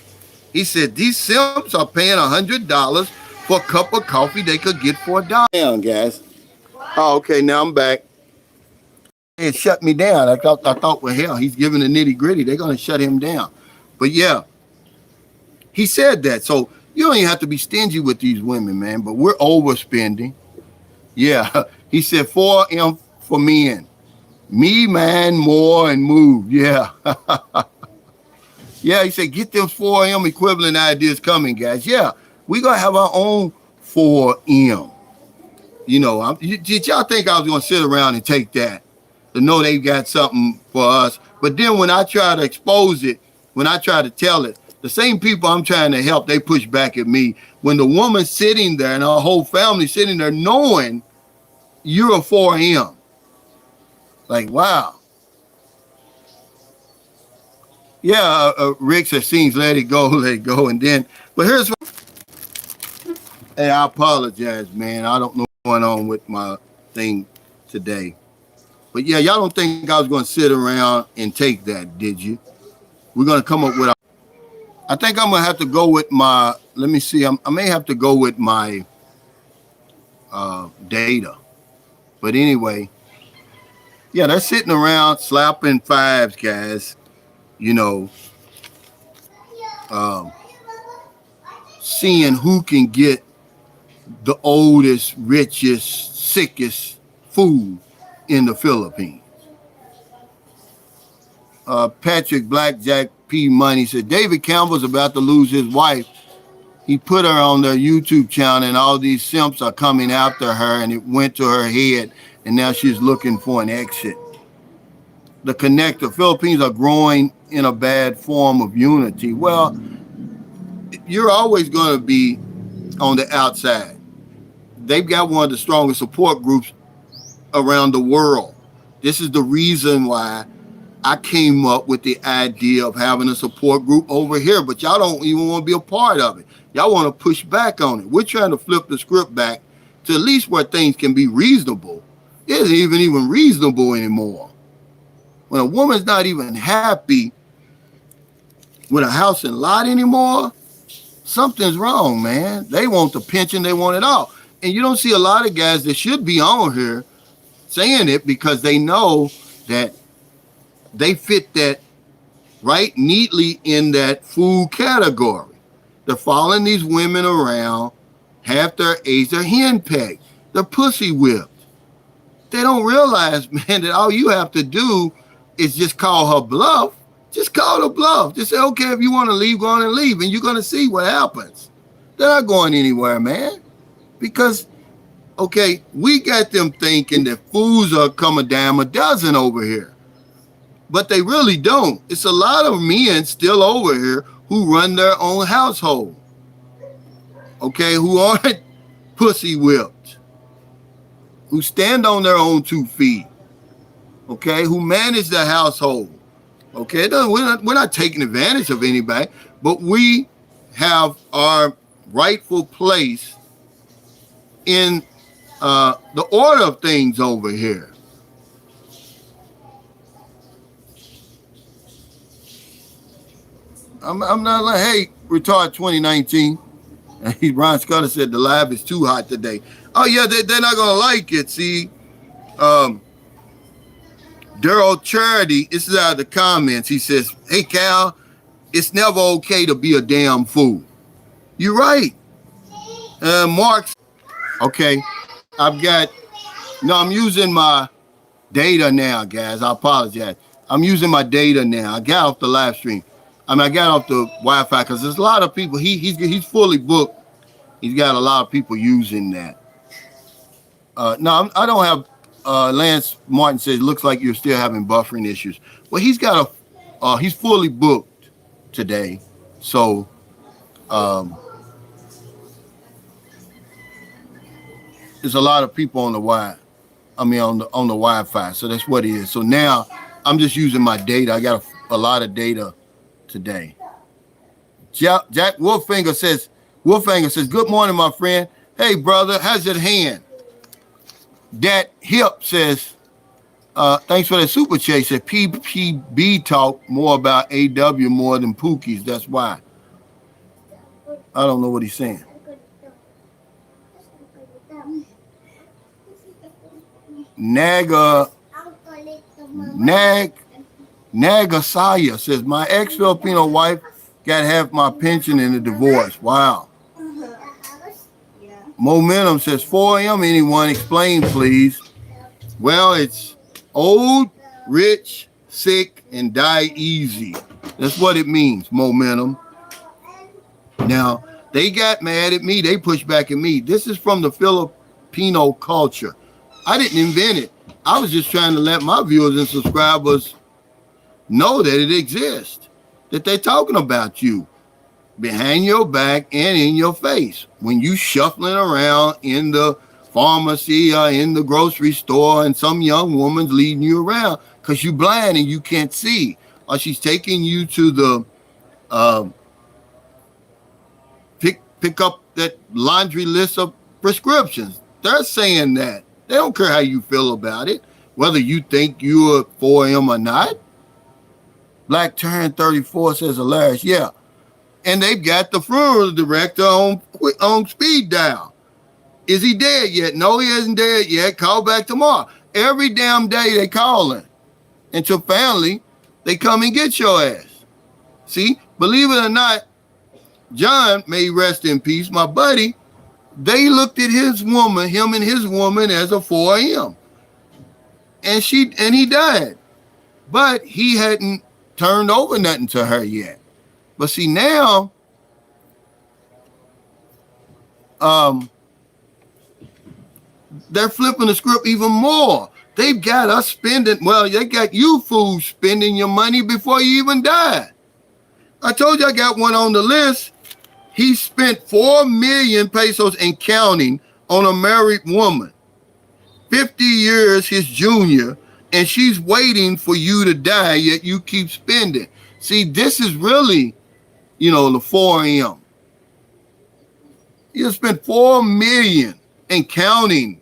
He said these simps are paying $100 for a cup of coffee they could get for $1. Down, guys. Oh, okay, now I'm back. It shut me down. I thought, well, hell, he's giving the nitty gritty. They're gonna shut him down. But yeah, he said that. So you don't even have to be stingy with these women, man. But we're overspending. Yeah, he said 4M for men. Me, man, more, and move. Yeah. Yeah, he said, get them 4M equivalent ideas coming, guys. Yeah, we're going to have our own 4M. You know, did y'all think I was going to sit around and take that? To know they got something for us. But then when I try to expose it, when I try to tell it, the same people I'm trying to help, they push back at me. When the woman's sitting there and her whole family sitting there knowing you're a 4M. Like, wow. Yeah, Rick says, scenes, let it go. And then, but here's what, hey, I apologize, man. I don't know what's going on with my thing today. But yeah, y'all don't think I was going to sit around and take that, did you? We're going to come up with, I think I'm going to have to go with my, let me see, I may have to go with my data. But anyway, yeah, they're sitting around slapping fives, guys. You know, seeing who can get the oldest, richest, sickest food in the Philippines. Patrick Blackjack P. Money said, David Campbell's about to lose his wife. He put her on their YouTube channel and all these simps are coming after her and it went to her head and now she's looking for an exit. The connector, Philippines are growing in a bad form of unity. Well, you're always going to be on the outside. They've got one of the strongest support groups around the world. This is the reason why I came up with the idea of having a support group over here, but y'all don't even want to be a part of it. Y'all want to push back on it. We're trying to flip the script back to at least where things can be reasonable. It isn't even reasonable anymore. When a woman's not even happy with a house and lot anymore, something's wrong, man. They want the pension, they want it all. And you don't see a lot of guys that should be on here saying it because they know that they fit that right neatly in that food category. They're following these women around, half their age, they're henpecked, they're pussy whipped. They don't realize, man, that all you have to do is just call her bluff. Just call her bluff. Just say, okay, if you want to leave, go on and leave. And you're going to see what happens. They're not going anywhere, man. Because, okay, we got them thinking that fools are come a dime a dozen over here. But they really don't. It's a lot of men still over here who run their own household. Okay, who aren't pussy whipped. Who stand on their own 2 feet. Okay, who manage the household. Okay, we're not taking advantage of anybody, but we have our rightful place in the order of things over here. I'm not like, hey, retard 2019. Ron Scudder said the live is too hot today. Oh yeah, they're not gonna like it. See, Daryl Charity, this is out of the comments. He says, hey, Cal, it's never okay to be a damn fool. You're right. Mark, okay, I'm using my data now, guys. I apologize. I'm using my data now. I got off the live stream. I got off the Wi-Fi because there's a lot of people. He's fully booked. He's got a lot of people using that. No, I don't have Lance Martin says, looks like you're still having buffering issues. Well, he's fully booked today. So, there's a lot of people on the on the Wi-Fi. So that's what it is. So now I'm just using my data. I got a lot of data today. Jack Wolfhanger says, good morning, my friend. Hey, brother, how's your hand? Dat Hip says, thanks for that super chat. Said PPB talk more about AW more than Pookie's. That's why. I don't know what he's saying. Nagasaya says, my ex-Filipino wife got half my pension in a divorce. Wow. Momentum says, 4M, anyone explain, please? Well, it's old, rich, sick, and die easy. That's what it means, momentum. Now, they got mad at me. They pushed back at me. This is from the Filipino culture. I didn't invent it. I was just trying to let my viewers and subscribers know that it exists, that they're talking about you behind your back and in your face. When you shuffling around in the pharmacy or in the grocery store and some young woman's leading you around because you're blind and you can't see, or she's taking you to the pick up that laundry list of prescriptions. They're saying that. They don't care how you feel about it, whether you think you're 4M or not. Black Turn 34 says hilarious. Yeah. And they've got the funeral director on speed dial. Is he dead yet? No, he isn't dead yet. Call back tomorrow. Every damn day they calling. Until finally, they come and get your ass. See, believe it or not, John, may rest in peace, my buddy, they looked at him and his woman as a 4M. And he died. But he hadn't turned over nothing to her yet. But see, now, they're flipping the script even more. They've got us spending, well, they got you fools spending your money before you even died. I told you I got one on the list. He spent 4 million pesos and counting on a married woman, 50 years his junior, and she's waiting for you to die, yet you keep spending. See, this is really, the 4M. You spent 4 million and counting.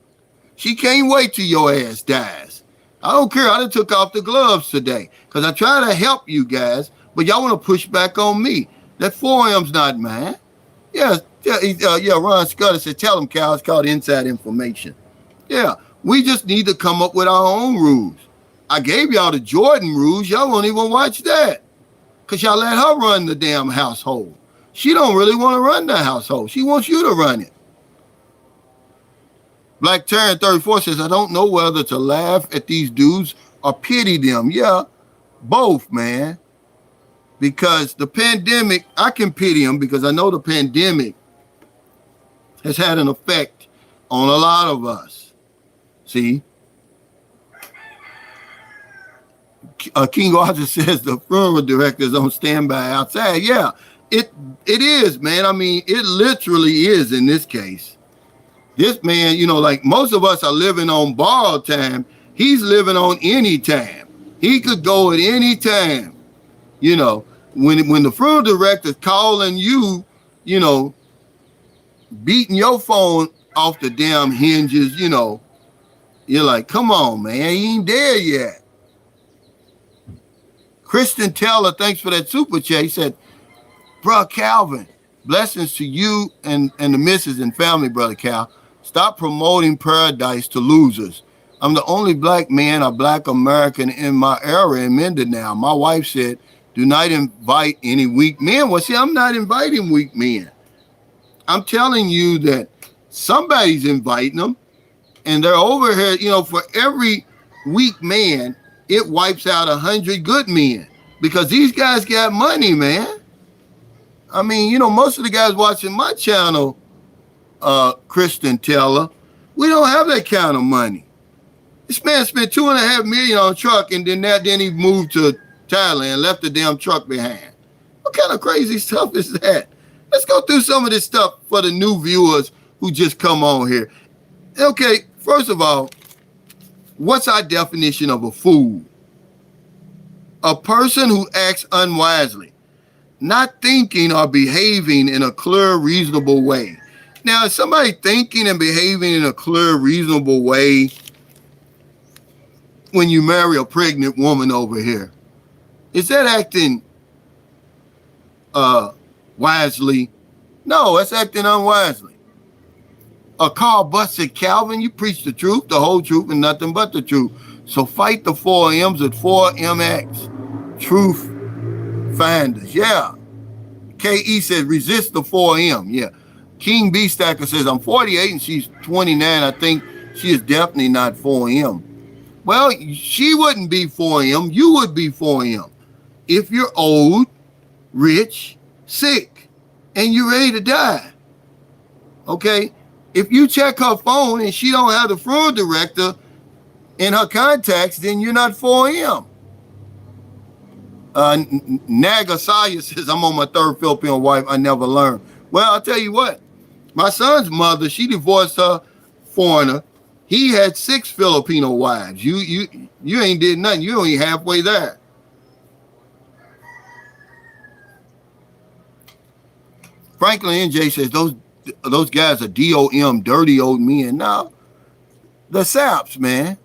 She can't wait till your ass dies. I don't care. I done took off the gloves today because I try to help you guys, but y'all want to push back on me. That 4M's not mine. Yeah, Ron Scudder said, tell him, Cal, it's called inside information. Yeah, we just need to come up with our own rules. I gave y'all the Jordan rules. Y'all won't even watch that because y'all let her run the damn household. She don't really want to run the household. She wants you to run it. Black Turn 34 says, I don't know whether to laugh at these dudes or pity them. Yeah, both, man. Because the pandemic, I can pity them because I know the pandemic has had an effect on a lot of us. See? King Arthur says the funeral director is on standby outside. Yeah, it is, man. I mean, it literally is in this case. This man, like most of us are living on borrowed time. He's living on any time. He could go at any time. When the funeral director's calling you, beating your phone off the damn hinges, you're like, come on, man, he ain't dead yet. Kristen Teller, thanks for that super chat. He said, Bro, Calvin, blessings to you and the missus and family, Brother Cal. Stop promoting paradise to losers. I'm the only black man or black American in my area in Mindanao. My wife said, do not invite any weak men. Well, see, I'm not inviting weak men. I'm telling you that somebody's inviting them, and they're over here, for every weak man, it wipes out 100 good men because these guys got money, man. I mean, most of the guys watching my channel, Kristen Teller, we don't have that kind of money. This man spent $2.5 million on a truck, and then he moved to Thailand, left the damn truck behind. What kind of crazy stuff is that? Let's go through some of this stuff for the new viewers who just come on here. Okay, first of all, what's our definition of a fool? A person who acts unwisely, not thinking or behaving in a clear, reasonable way. Now, is somebody thinking and behaving in a clear, reasonable way when you marry a pregnant woman over here? Is that acting wisely? No, that's acting unwisely. A car busted Calvin, you preach the truth, the whole truth, and nothing but the truth. So fight the 4M's at 4MX. Truth finders. Yeah. KE says resist the 4M. Yeah. King B Stacker says I'm 48 and she's 29. I think she is definitely not 4M. Well, she wouldn't be 4M. You would be 4M. If you're old, rich, sick, and you're ready to die. Okay? If you check her phone and she don't have the fraud director in her contacts, then you're not 4M. Nagasaya says, I'm on my third Filipino wife. I never learned. Well, I'll tell you what. My son's mother, she divorced her foreigner. He had 6 Filipino wives. You ain't did nothing. You only halfway there. Franklin NJ says those guys are DOM, dirty old men. No, the saps, man.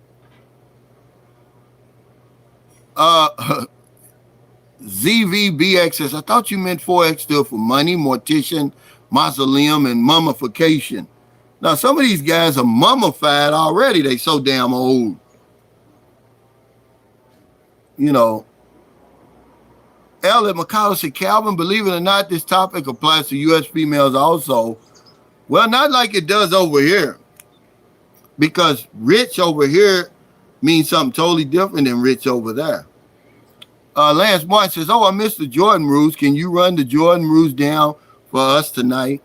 ZVBX says, I thought you meant 4X stood for money, mortician, mausoleum, and mummification. Now, some of these guys are mummified already. They so damn old. You know. Elliot McCall said, Calvin, believe it or not, this topic applies to U.S. females also. Well, not like it does over here. Because rich over here means something totally different than rich over there. Lance Martin says, I missed the Jordan rules. Can you run the Jordan rules down for us tonight?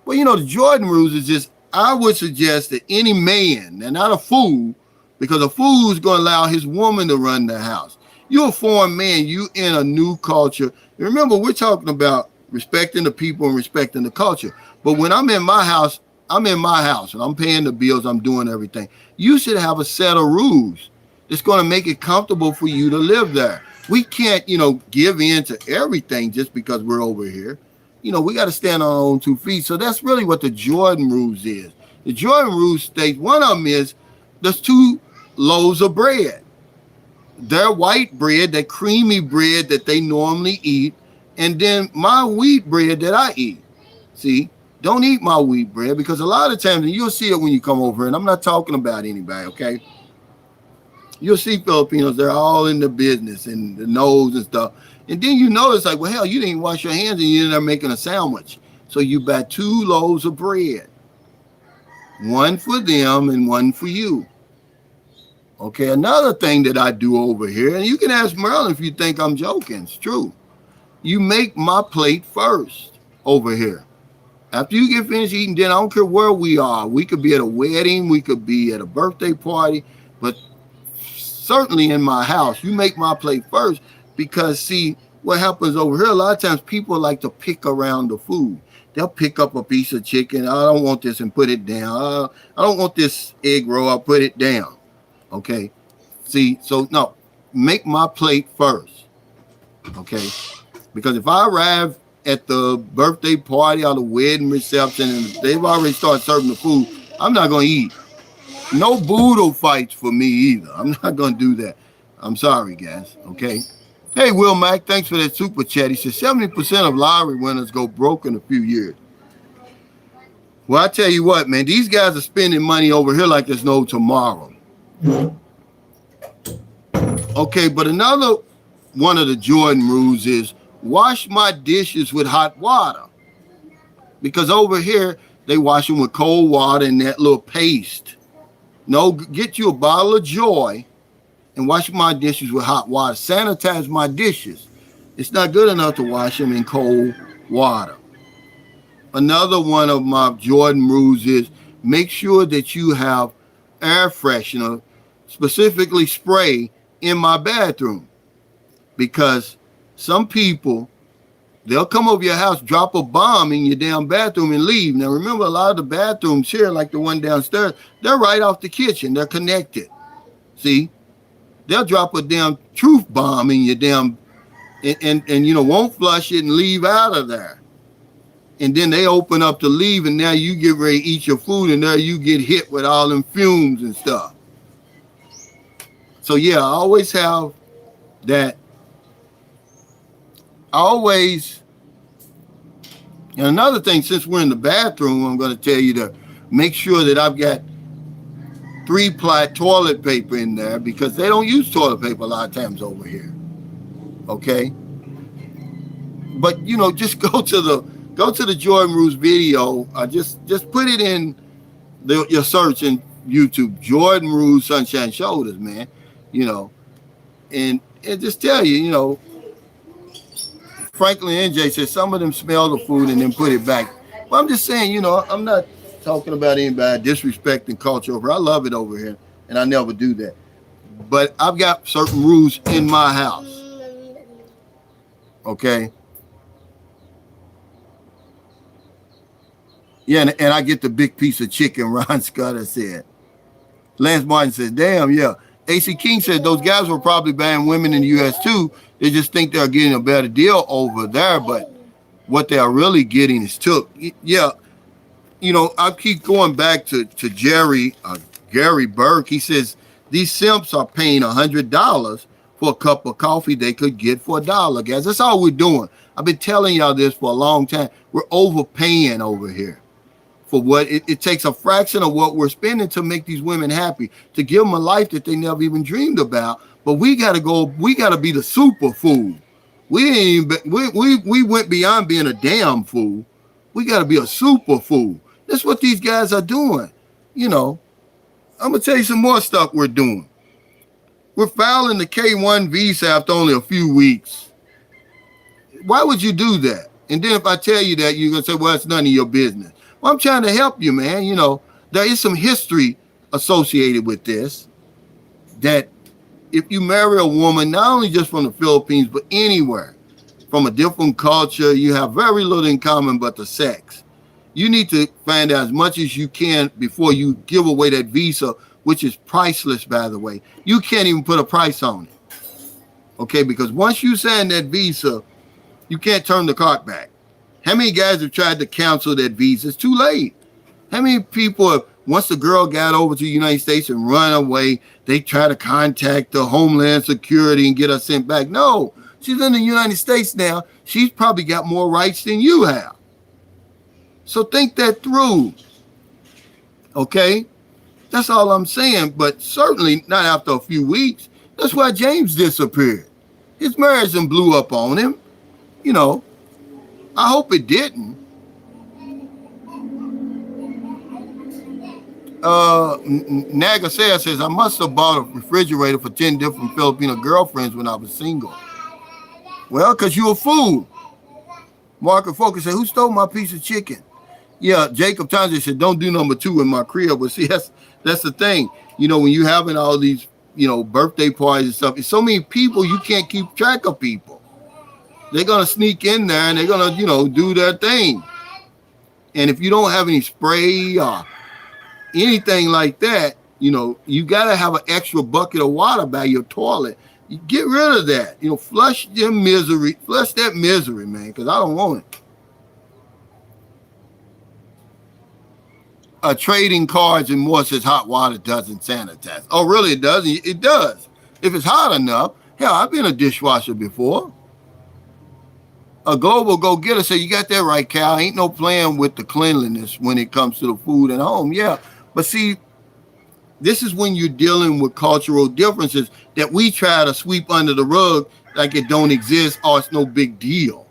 Well, the Jordan rules is just, I would suggest that any man, and not a fool, because a fool is going to allow his woman to run the house. You're a foreign man. You in a new culture. And remember, we're talking about respecting the people and respecting the culture. But when I'm in my house, and I'm paying the bills. I'm doing everything. You should have a set of rules that's going to make it comfortable for you to live there. We can't, give in to everything just because we're over here. We got to stand on our own 2 feet. So that's really what the Jordan rules is. The Jordan rules state one of them is there's 2 loaves of bread. Their white bread, that creamy bread that they normally eat, and then my wheat bread that I eat. See, don't eat my wheat bread because a lot of times, and you'll see it when you come over, and I'm not talking about anybody, okay? You'll see Filipinos, they're all in the business and the nose and stuff. And then you notice, like, well, hell, you didn't wash your hands and you ended up making a sandwich. So you buy 2 loaves of bread. One for them and one for you. Okay, another thing that I do over here, and you can ask Merlin if you think I'm joking. It's true. You make my plate first over here. After you get finished eating dinner, I don't care where we are. We could be at a wedding. We could be at a birthday party. But certainly in my house, you make my plate first because, see, what happens over here, a lot of times people like to pick around the food. They'll pick up a piece of chicken. I don't want this and put it down. I don't want this egg roll. I'll put it down. Okay. See, so no, make my plate first. Okay. Because if I arrive at the birthday party or the wedding reception and they've already started serving the food, I'm not going to eat. No boodle fights for me either. I'm not going to do that. I'm sorry, guys. Okay. Hey, Will Mac, thanks for that super chat. He says 70% of lottery winners go broke in a few years. Well, I tell you what, man, these guys are spending money over here like there's no tomorrow. Okay, but another one of the Jordan rules is wash my dishes with hot water. Because over here, they wash them with cold water and that little paste. No, get you a bottle of Joy and wash my dishes with hot water. Sanitize my dishes. It's not good enough to wash them in cold water. Another one of my Jordan rules is make sure that you have air freshener specifically spray in my bathroom, because some people, they'll come over your house, drop a bomb in your damn bathroom and leave. Now, remember, a lot of the bathrooms here, like the one downstairs, they're right off the kitchen. They're connected. See? They'll drop a damn truth bomb in your damn, and you know, won't flush it and leave out of there. And then they open up to leave, and now you get ready to eat your food, and there you get hit with all them fumes and stuff. So, yeah, I always have that. Always. And another thing, since we're in the bathroom, I'm going to tell you to make sure that I've got 3-ply toilet paper in there, because they don't use toilet paper a lot of times over here. Okay? But, you know, just go to the Jordan Ruse video. Just put it in your search in YouTube, Jordan Ruse Sunshine Shoulders, man. You know, and just tell you, you know, Franklin NJ said some of them smell the food and then put it back. But I'm just saying, you know, I'm not talking about anybody disrespecting culture over. I love it over here, and I never do that. But I've got certain rules in my house. Okay? Yeah, and I get the big piece of chicken, Ron Scudder said. Lance Martin says, damn, yeah. AC King said those guys were probably buying women in the U.S. too. They just think they're getting a better deal over there, but what they are really getting is took. Yeah, you know, I keep going back to Gary Burke. He says these simps are paying $100 for a cup of coffee they could get for $1, guys. That's all we're doing. I've been telling y'all this for a long time. We're overpaying over here for what it takes a fraction of what we're spending to make these women happy, to give them a life that they never even dreamed about. But we got to be the super fool. We went beyond being a damn fool. We got to be a super fool. That's what these guys are doing. You know, I'm going to tell you some more stuff we're doing. We're filing the K-1 visa after only a few weeks. Why would you do that? And then if I tell you that, you're going to say, well, it's none of your business. Well, I'm trying to help you, man. You know, there is some history associated with this, that if you marry a woman, not only just from the Philippines, but anywhere, from a different culture, you have very little in common but the sex. You need to find out as much as you can before you give away that visa, which is priceless, by the way. You can't even put a price on it. Okay, because once you sign that visa, you can't turn the clock back. How many guys have tried to cancel that visa? It's too late. How many people have, once the girl got over to the United States and run away, they try to contact the Homeland Security and get her sent back? No, she's in the United States now. She's probably got more rights than you have. So think that through. Okay? That's all I'm saying, but certainly not after a few weeks. That's why James disappeared. His marriage and blew up on him. You know, I hope it didn't. Nagasea says, I must have bought a refrigerator for 10 different Filipino girlfriends when I was single. Well, because you a fool. Market Focus said, who stole my piece of chicken? Yeah, Jacob Tanzi said, don't do number 2 in my crib. But see, that's the thing. You know, when you having all these, you know, birthday parties and stuff, it's so many people, you can't keep track of people. They're going to sneak in there and they're going to, you know, do their thing. And if you don't have any spray or anything like that, you know, you got to have an extra bucket of water by your toilet. You get rid of that. You know, flush that misery, man, because I don't want it. Trading cards and more says hot water doesn't sanitize. Oh, really? It doesn't? It does. If it's hot enough. Hell, I've been a dishwasher before. A global go-getter said, you got that right, Cal. Ain't no playing with the cleanliness when it comes to the food at home. Yeah, but see, this is when you're dealing with cultural differences that we try to sweep under the rug like it don't exist or it's no big deal.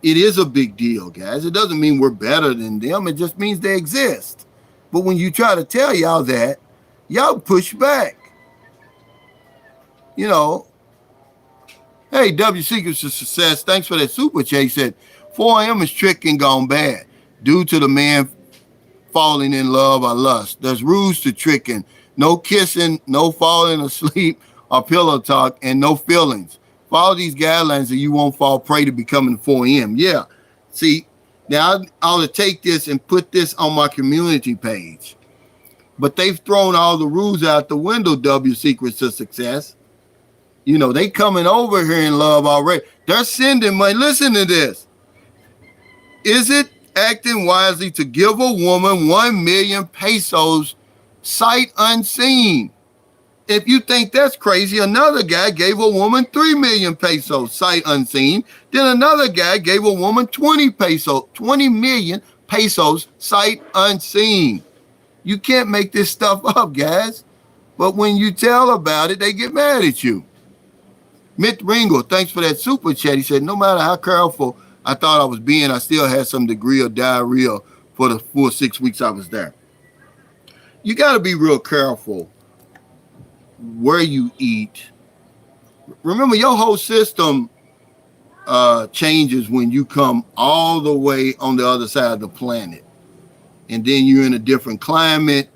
It is a big deal, guys. It doesn't mean we're better than them. It just means they exist. But when you try to tell y'all that, y'all push back. You know, hey, W Secrets of Success, thanks for that super chat. He said, 4am is tricking gone bad due to the man falling in love or lust. There's rules to tricking. No kissing, no falling asleep or pillow talk, and no feelings. Follow these guidelines and you won't fall prey to becoming 4M. Yeah. See, now I ought to take this and put this on my community page. But they've thrown all the rules out the window, W Secrets to Success. You know, they coming over here in love already. They're sending money. Listen to this. Is it acting wisely to give a woman 1 million pesos sight unseen? If you think that's crazy, another guy gave a woman 3 million pesos sight unseen. Then another guy gave a woman 20 million pesos sight unseen. You can't make this stuff up, guys. But when you tell about it, they get mad at you. Mitt Ringo, thanks for that super chat. He said, no matter how careful I thought I was being, I still had some degree of diarrhea for the full 6 weeks I was there. You got to be real careful where you eat. Remember, your whole system changes when you come all the way on the other side of the planet. And then you're in a different climate.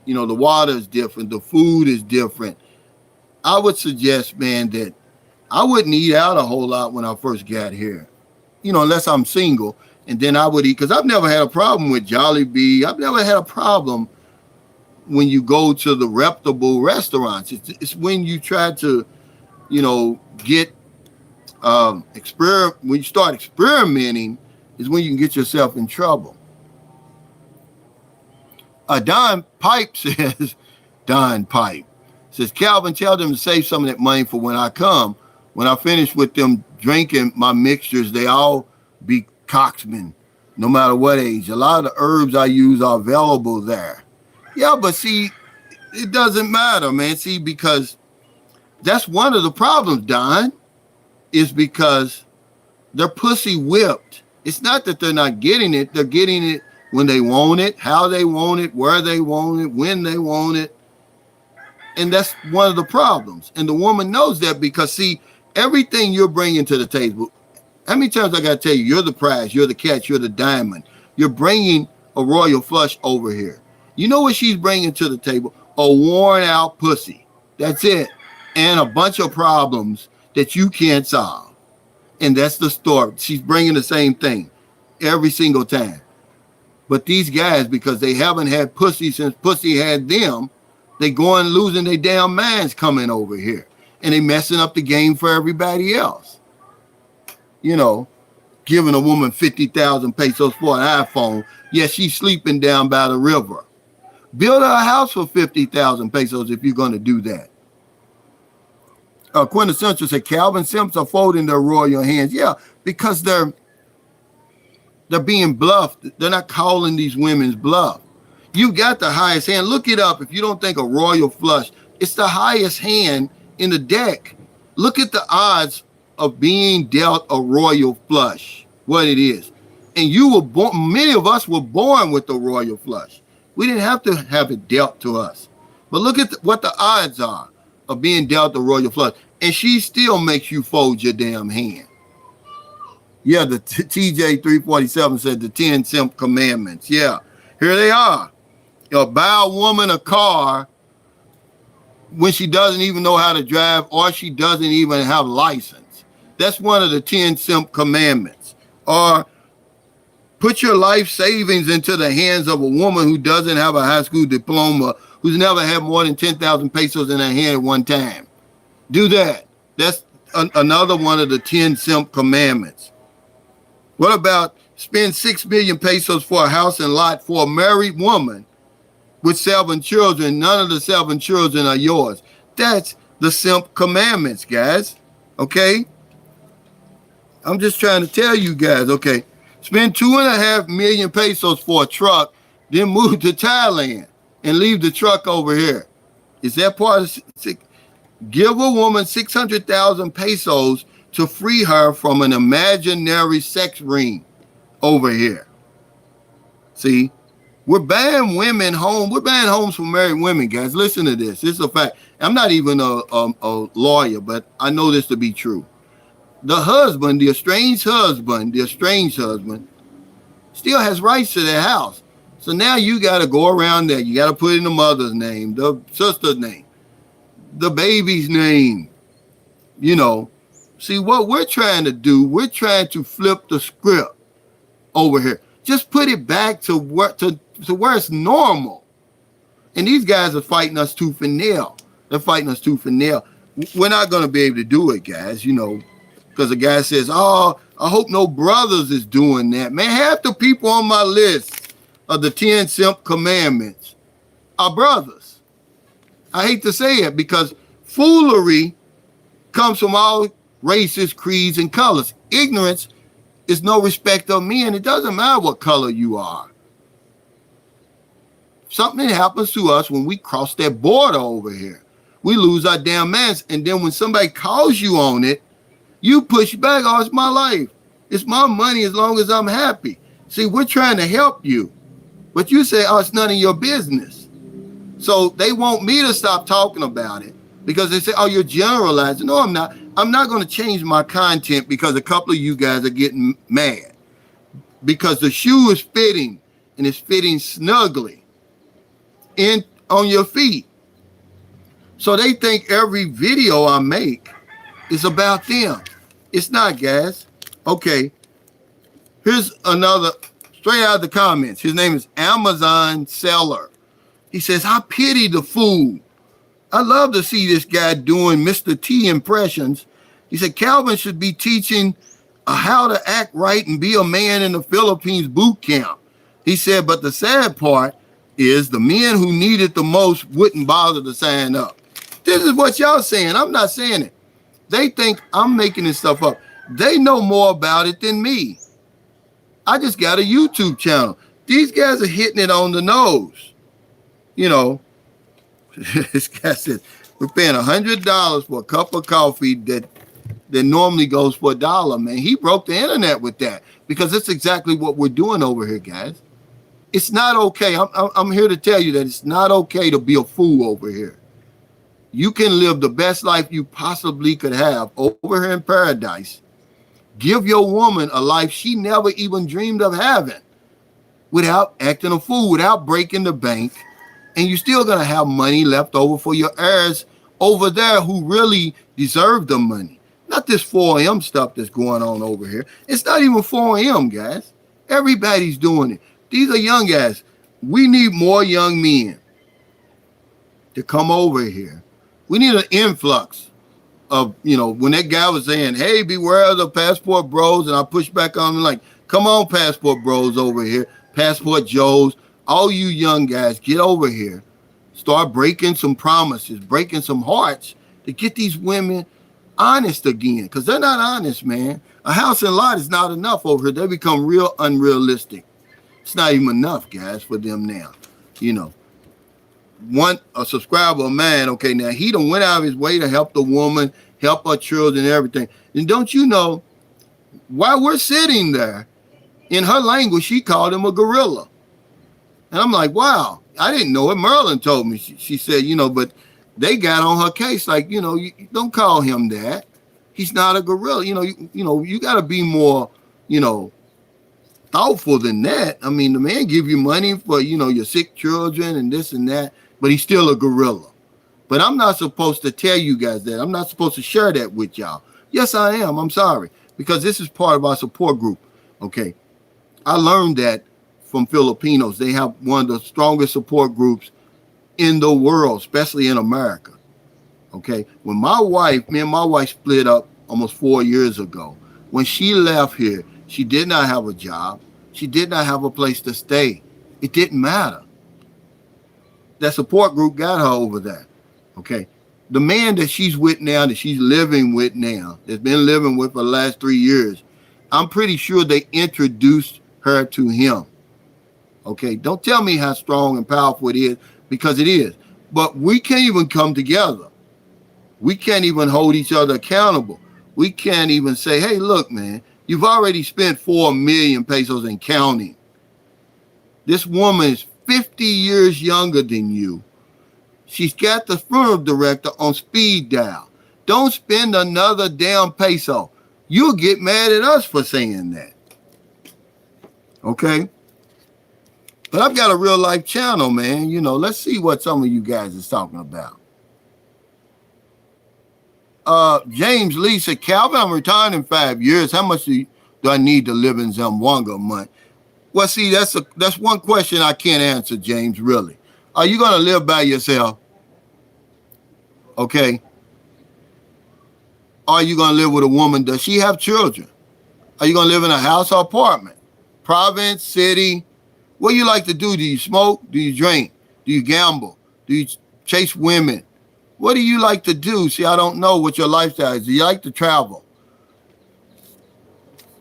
You know, the water is different. The food is different. I would suggest, man, that I wouldn't eat out a whole lot when I first got here. You know, unless I'm single. And then I would eat, because I've never had a problem with Jollibee. I've never had a problem when you go to the reputable restaurants. It's when you try to, you know, get, when you start experimenting is when you can get yourself in trouble. Don Pipe says, Calvin, tell them to save some of that money for when I come. When I finish with them drinking my mixtures, they all be cocksmen, no matter what age. A lot of the herbs I use are available there. Yeah, but see, it doesn't matter, man. See, because that's one of the problems, Don, is because they're pussy whipped. It's not that they're not getting it. They're getting it when they want it, how they want it, where they want it, when they want it. And that's one of the problems. And the woman knows that because, see, everything you're bringing to the table, how many times I got to tell you, you're the prize, you're the catch, you're the diamond. You're bringing a royal flush over here. You know what she's bringing to the table? A worn out pussy. That's it. And a bunch of problems that you can't solve. And that's the story. She's bringing the same thing every single time. But these guys, because they haven't had pussy since pussy had them, they going losing their damn minds coming over here. And they messing up the game for everybody else. You know, giving a woman 50,000 pesos for an iPhone. Yeah, she's sleeping down by the river. Build her a house for 50,000 pesos if you're going to do that. Quintessential said, Calvin Simps are folding their royal hands. Yeah, because they're being bluffed. They're not calling these women's bluff. You got the highest hand. Look it up if you don't think a royal flush. It's the highest hand in the deck. Look at the odds of being dealt a royal flush, what it is. And you were born, many of us were born with the royal flush. We didn't have to have it dealt to us. But look at what the odds are of being dealt the royal flush. And she still makes you fold your damn hand. Yeah, the TJ 347 said the 10 simp commandments. Yeah, here they are. You buy a woman a car when she doesn't even know how to drive or she doesn't even have a license. That's one of the 10 simp commandments. Or put your life savings into the hands of a woman who doesn't have a high school diploma, who's never had more than 10,000 pesos in her hand at one time. Do that. That's another one of the 10 simp commandments. What about spend 6 million pesos for a house and lot for a married woman with 7 children? None of the 7 children are yours. That's the simp commandments, guys. Okay? I'm just trying to tell you guys, okay? Spend 2.5 million pesos for a truck, then move to Thailand and leave the truck over here. Is that part of it? Give a woman 600,000 pesos to free her from an imaginary sex ring over here. See, we're buying women home. We're buying homes for married women, guys. Listen to this. This is a fact. I'm not even a lawyer, but I know this to be true. The husband, the estranged husband, still has rights to their house. So now you got to go around there. You got to put in the mother's name, the sister's name, the baby's name. You know, see what we're trying to do. We're trying to flip the script over here. Just put it back to where it's normal. And these guys are fighting us tooth and nail. They're fighting us tooth and nail. We're not going to be able to do it, guys, you know, because the guy says, oh, I hope no brothers is doing that. Man, half the people on my list of the 10 simple commandments are brothers. I hate to say it because foolery comes from all races, creeds, and colors. Ignorance is no respect of men. It doesn't matter what color you are. Something happens to us when we cross that border over here. We lose our damn manners. And then when somebody calls you on it, you push back. Oh, it's my life. It's my money as long as I'm happy. See, we're trying to help you. But you say, oh, it's none of your business. So they want me to stop talking about it because they say, oh, you're generalizing. No, I'm not. I'm not going to change my content because a couple of you guys are getting mad. Because the shoe is fitting and it's fitting snugly in on your feet. So they think every video I make is about them. It's not, guys. Okay. Here's another straight out of the comments. His name is Amazon Seller. He says, I pity the fool. I love to see this guy doing Mr. T impressions. He said, Calvin should be teaching how to act right and be a man in the Philippines boot camp. He said, but the sad part is the men who need it the most wouldn't bother to sign up. This is what y'all saying. I'm not saying it. They think I'm making this stuff up. They know more about it than me. I just got a YouTube channel. These guys are hitting it on the nose. You know, this guy says, we're paying $100 for a cup of coffee that normally goes for $1, man. He broke the internet with that because that's exactly what we're doing over here, guys. It's not okay. I'm here to tell you that it's not okay to be a fool over here. You can live the best life you possibly could have over here in paradise. Give your woman a life she never even dreamed of having without acting a fool, without breaking the bank. And you're still going to have money left over for your heirs over there who really deserve the money. Not this 4M stuff that's going on over here. It's not even 4M, guys. Everybody's doing it. These are young guys. We need more young men to come over here. We need an influx of, you know, when that guy was saying, hey, beware of the passport bros, and I pushed back on him like, come on, passport bros over here, passport Joes, all you young guys, get over here. Start breaking some promises, breaking some hearts to get these women honest again, because they're not honest, man. A house and lot is not enough over here. They become real unrealistic. It's not even enough, guys, for them now. You know, a subscriber of mine, okay, now he done went out of his way to help the woman, help her children and everything. And don't you know, while we're sitting there, in her language, she called him a gorilla. And I'm like, wow, I didn't know it. Merlin told me. She said, you know, but they got on her case like, you know, you don't call him that. He's not a gorilla. You got to be more, you know, thoughtful than that. I mean, the man give you money for, you know, your sick children and this and that, but he's still a gorilla. But I'm not supposed to tell you guys that. I'm not supposed to share that with y'all. Yes, I am. I'm sorry. Because this is part of our support group. Okay. I learned that from Filipinos. They have one of the strongest support groups in the world, especially in America. Okay. When me and my wife split up almost 4 years ago, when she left here, she did not have a job. She did not have a place to stay. It didn't matter. That support group got her over there. Okay. The man that she's with now, that she's living with now, that's been living with for the last 3 years, I'm pretty sure they introduced her to him. Okay. Don't tell me how strong and powerful it is, because it is. But we can't even come together. We can't even hold each other accountable. We can't even say, hey, look, man, you've already spent 4 million pesos and counting. This woman is 50 years younger than you. She's got the funeral director on speed dial. Don't spend another damn peso. You'll get mad at us for saying that. Okay? But I've got a real life channel, man. You know, let's see what some of you guys is talking about. James Lee said, Calvin, I'm retiring in 5 years. How much do I need to live in Zamboanga a month? Well, see, that's one question I can't answer, James, really. Are you going to live by yourself? Okay. Are you going to live with a woman? Does she have children? Are you going to live in a house or apartment? Province, city? What do you like to do? Do you smoke? Do you drink? Do you gamble? Do you chase women? What do you like to do? See, I don't know what your lifestyle is. Do you like to travel?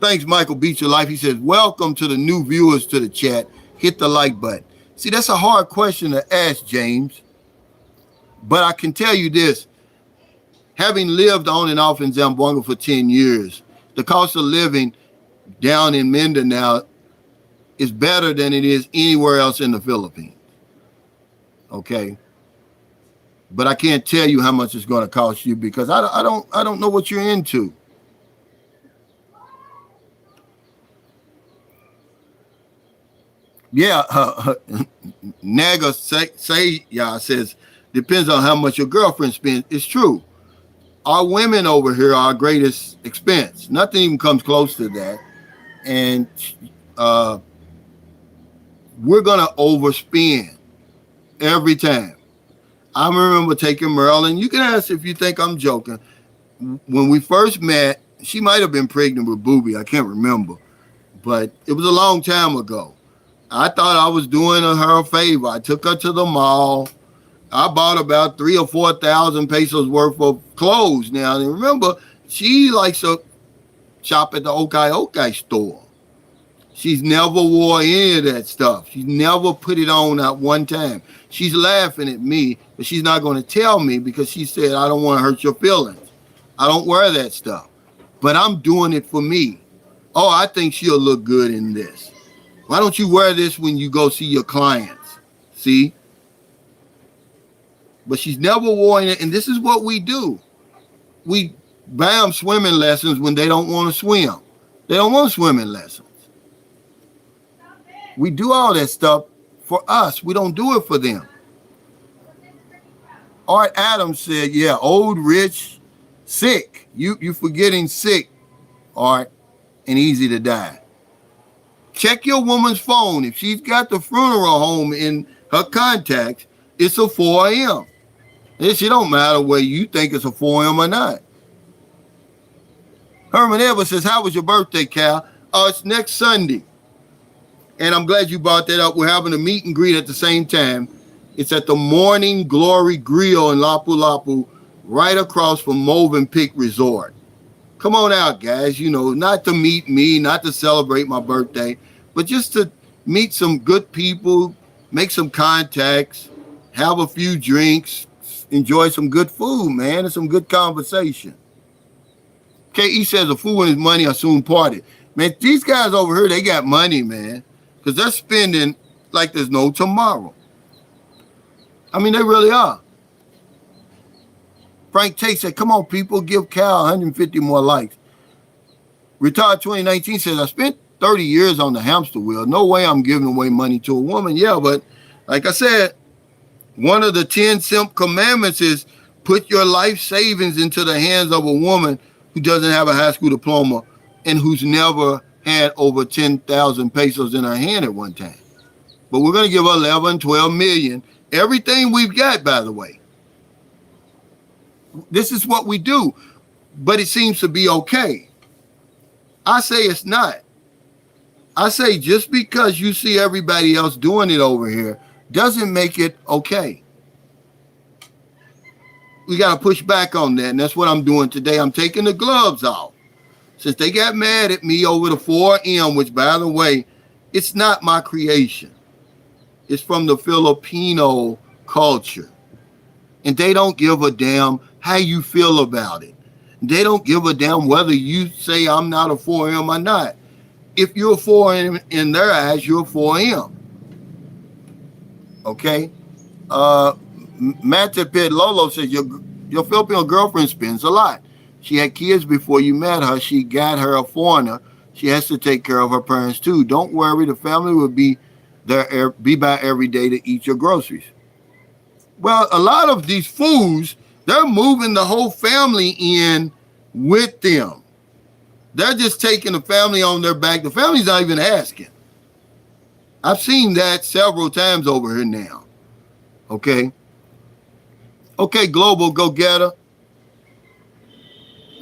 Thanks, Michael Beats Your Life. He says, welcome to the new viewers to the chat. Hit the like button. See, that's a hard question to ask, James. But I can tell you this. Having lived on and off in Zamboanga for 10 years, the cost of living down in Mindanao is better than it is anywhere else in the Philippines. Okay? But I can't tell you how much it's going to cost you because I don't know what you're into. Yeah, Naga y'all says, depends on how much your girlfriend spends. It's true. Our women over here are our greatest expense. Nothing even comes close to that. And we're going to overspend every time. I remember taking Marilyn. You can ask if you think I'm joking. When we first met, she might have been pregnant with Booby. I can't remember. But it was a long time ago. I thought I was doing her a favor. I took her to the mall. I bought about 3,000 or 4,000 pesos worth of clothes now. And remember, she likes to shop at the Okay store. She's never wore any of that stuff. She's never put it on at one time. She's laughing at me, but she's not going to tell me because she said, I don't want to hurt your feelings. I don't wear that stuff. But I'm doing it for me. Oh, I think she'll look good in this. Why don't you wear this when you go see your clients? See? But she's never worn it, and this is what we do. We buy them swimming lessons when they don't want to swim. They don't want swimming lessons. We do all that stuff for us. We don't do it for them. Art Adams said, yeah, old, rich, sick. You forgetting sick, Art, and easy to die. Check your woman's phone. If she's got the funeral home in her contacts, it's a 4 a.m. It don't matter whether you think it's a 4 a.m. or not. Herman Edwards says, how was your birthday, Cal? Oh, it's next Sunday. And I'm glad you brought that up. We're having a meet and greet at the same time. It's at the Morning Glory Grill in Lapu-Lapu, right across from Movenpick Resort. Come on out, guys. You know, not to meet me, not to celebrate my birthday, but just to meet some good people, make some contacts, have a few drinks, enjoy some good food, man, and some good conversation. KE says a fool and his money are soon parted. Man, these guys over here, they got money, man, because they're spending like there's no tomorrow. I mean, they really are. Frank Tate said, come on, people, give Cal 150 more likes. Retired 2019 says, I spent 30 years on the hamster wheel. No way I'm giving away money to a woman. Yeah, but like I said, one of the 10 simple commandments is put your life savings into the hands of a woman who doesn't have a high school diploma and who's never had over 10,000 pesos in her hand at one time. But we're going to give her 11, 12 million. Everything we've got, by the way. This is what we do, but it seems to be okay. I say it's not. I say just because you see everybody else doing it over here doesn't make it okay. We got to push back on that, and that's what I'm doing today. I'm taking the gloves off. Since they got mad at me over the 4M, which, by the way, it's not my creation. It's from the Filipino culture. And they don't give a damn how you feel about it. They don't give a damn whether you say I'm not a 4M or not. If you're a 4M in their eyes, you're a 4M. Okay? Matapit Lolo says, your Filipino girlfriend spends a lot. She had kids before you met her. She got her a foreigner. She has to take care of her parents too. Don't worry, the family will be there be by every day to eat your groceries. Well, a lot of these fools, they're moving the whole family in with them. They're just taking the family on their back. The family's not even asking. I've seen that several times over here now. Okay. Okay, global go-getter.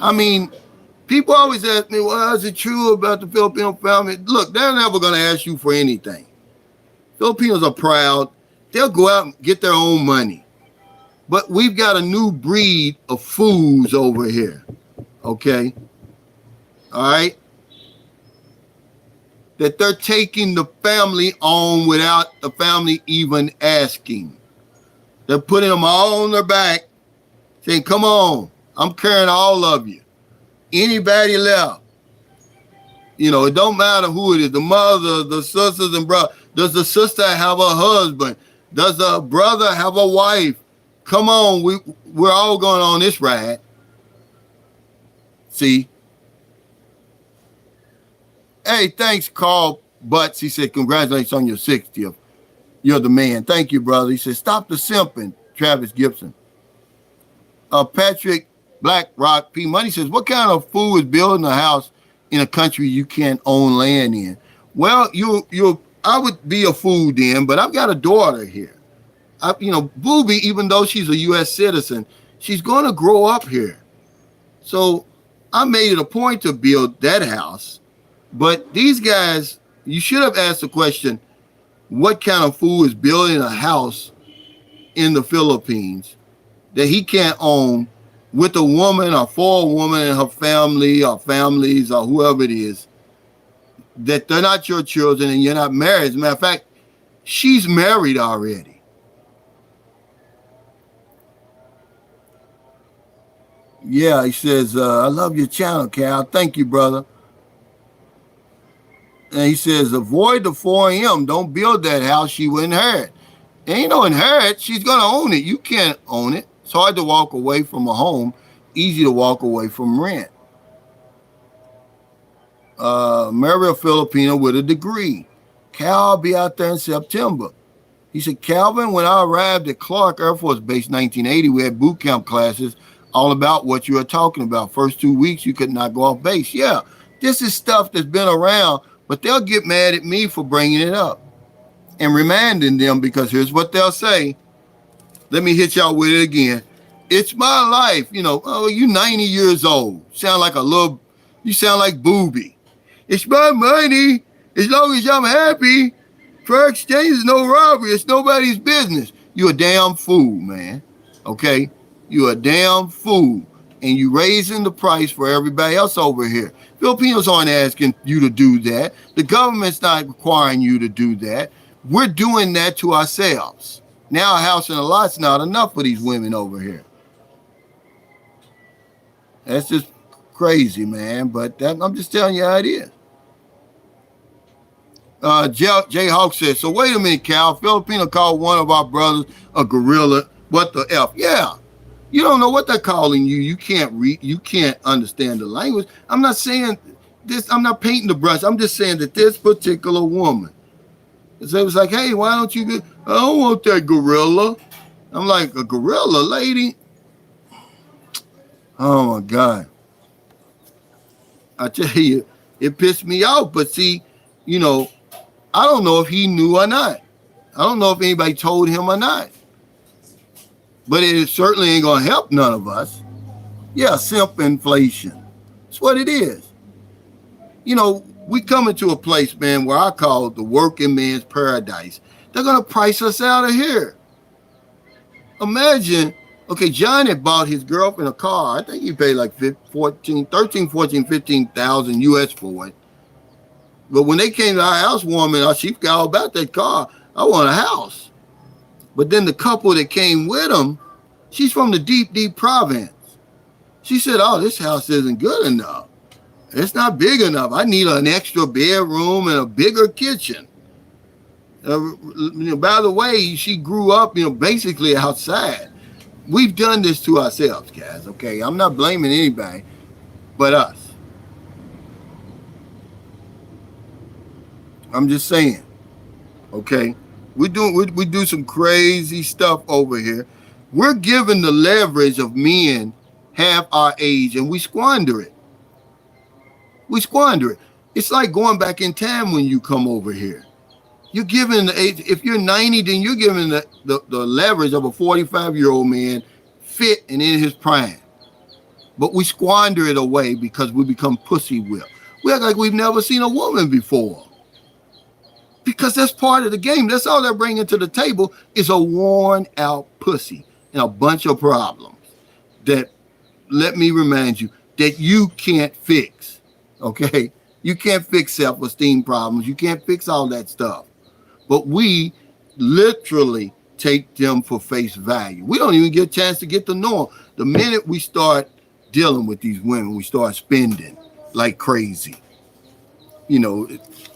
I mean, people always ask me, well, is it true about the Filipino family? Look, they're never going to ask you for anything. Filipinos are proud. They'll go out and get their own money. But we've got a new breed of fools over here. Okay? All right? That they're taking the family on without the family even asking. They're putting them all on their back, saying, come on, I'm carrying all of you. Anybody left? You know, it don't matter who it is, the mother, the sisters and brothers. Does the sister have a husband? Does the brother have a wife? Come on, we're all going on this ride. See? Hey, thanks, Carl Butts. He said, congratulations on your 60th. You're the man. Thank you, brother. He said, stop the simping, Travis Gibson. Patrick Blackrock P. Money says, what kind of fool is building a house in a country you can't own land in? Well, I would be a fool then, but I've got a daughter here. Booby, even though she's a U.S. citizen, she's going to grow up here. So I made it a point to build that house. But these guys, you should have asked the question, what kind of fool is building a house in the Philippines that he can't own with a woman or for a woman and her family or families or whoever it is, that they're not your children and you're not married. As a matter of fact, she's married already. Yeah, he says, I love your channel, Cal. Thank you, brother. And he says, avoid the 4M. Don't build that house she will inherit. Ain't no inherit. She's going to own it. You can't own it. It's hard to walk away from a home. Easy to walk away from rent. Marry a Filipino with a degree. Cal, I'll be out there in September. He said, Calvin, when I arrived at Clark Air Force Base 1980, we had boot camp classes all about what you were talking about. First 2 weeks, you could not go off base. Yeah, this is stuff that's been around, but they'll get mad at me for bringing it up and reminding them, because here's what they'll say. Let me hit y'all with it again. It's my life. Oh, you 90 years old. You sound like Booby. It's my money. As long as I'm happy. Fair exchange is no robbery. It's nobody's business. You're a damn fool, man. Okay? You're a damn fool. And you raising the price for everybody else over here. Filipinos aren't asking you to do that. The government's not requiring you to do that. We're doing that to ourselves. Now a house and a lot's not enough for these women over here. That's just crazy, man. But I'm just telling you how it is. Jay Hawk says, so wait a minute, Cal. Filipino called one of our brothers a gorilla. What the F? Yeah. You don't know what they're calling you. You can't read. You can't understand the language. I'm not saying this. I'm not painting the brush. I'm just saying that this particular woman. So it was like, hey, why don't you get, I don't want that gorilla. I'm like, a gorilla, lady? Oh, my God. I tell you, it pissed me off. But see, I don't know if he knew or not. I don't know if anybody told him or not. But it certainly ain't going to help none of us. Yeah, simp inflation. That's what it is. We come into a place, man, where I call it the working man's paradise. They're going to price us out of here. Imagine, okay, John had bought his girlfriend a car. I think he paid like 15,000 US for it. But when they came to our housewarming, she forgot all about that car. I want a house. But then the couple that came with him, she's from the deep, deep province. She said, oh, this house isn't good enough. It's not big enough. I need an extra bedroom and a bigger kitchen. By the way, she grew up, basically outside. We've done this to ourselves, guys, okay? I'm not blaming anybody but us. I'm just saying. Okay, we do some crazy stuff over here. We're given the leverage of men half our age, and we squander it. We squander it. It's like going back in time when you come over here. You're given the age. If you're 90, then you're given the leverage of a 45-year-old man, fit and in his prime. But we squander it away because we become pussy whipped. We act like we've never seen a woman before. Because that's part of the game. That's all they're bringing to the table is a worn out pussy and a bunch of problems that, let me remind you, that you can't fix. Okay? You can't fix self-esteem problems. You can't fix all that stuff. But we literally take them for face value. We don't even get a chance to get to know them. The minute we start dealing with these women, we start spending like crazy. You know,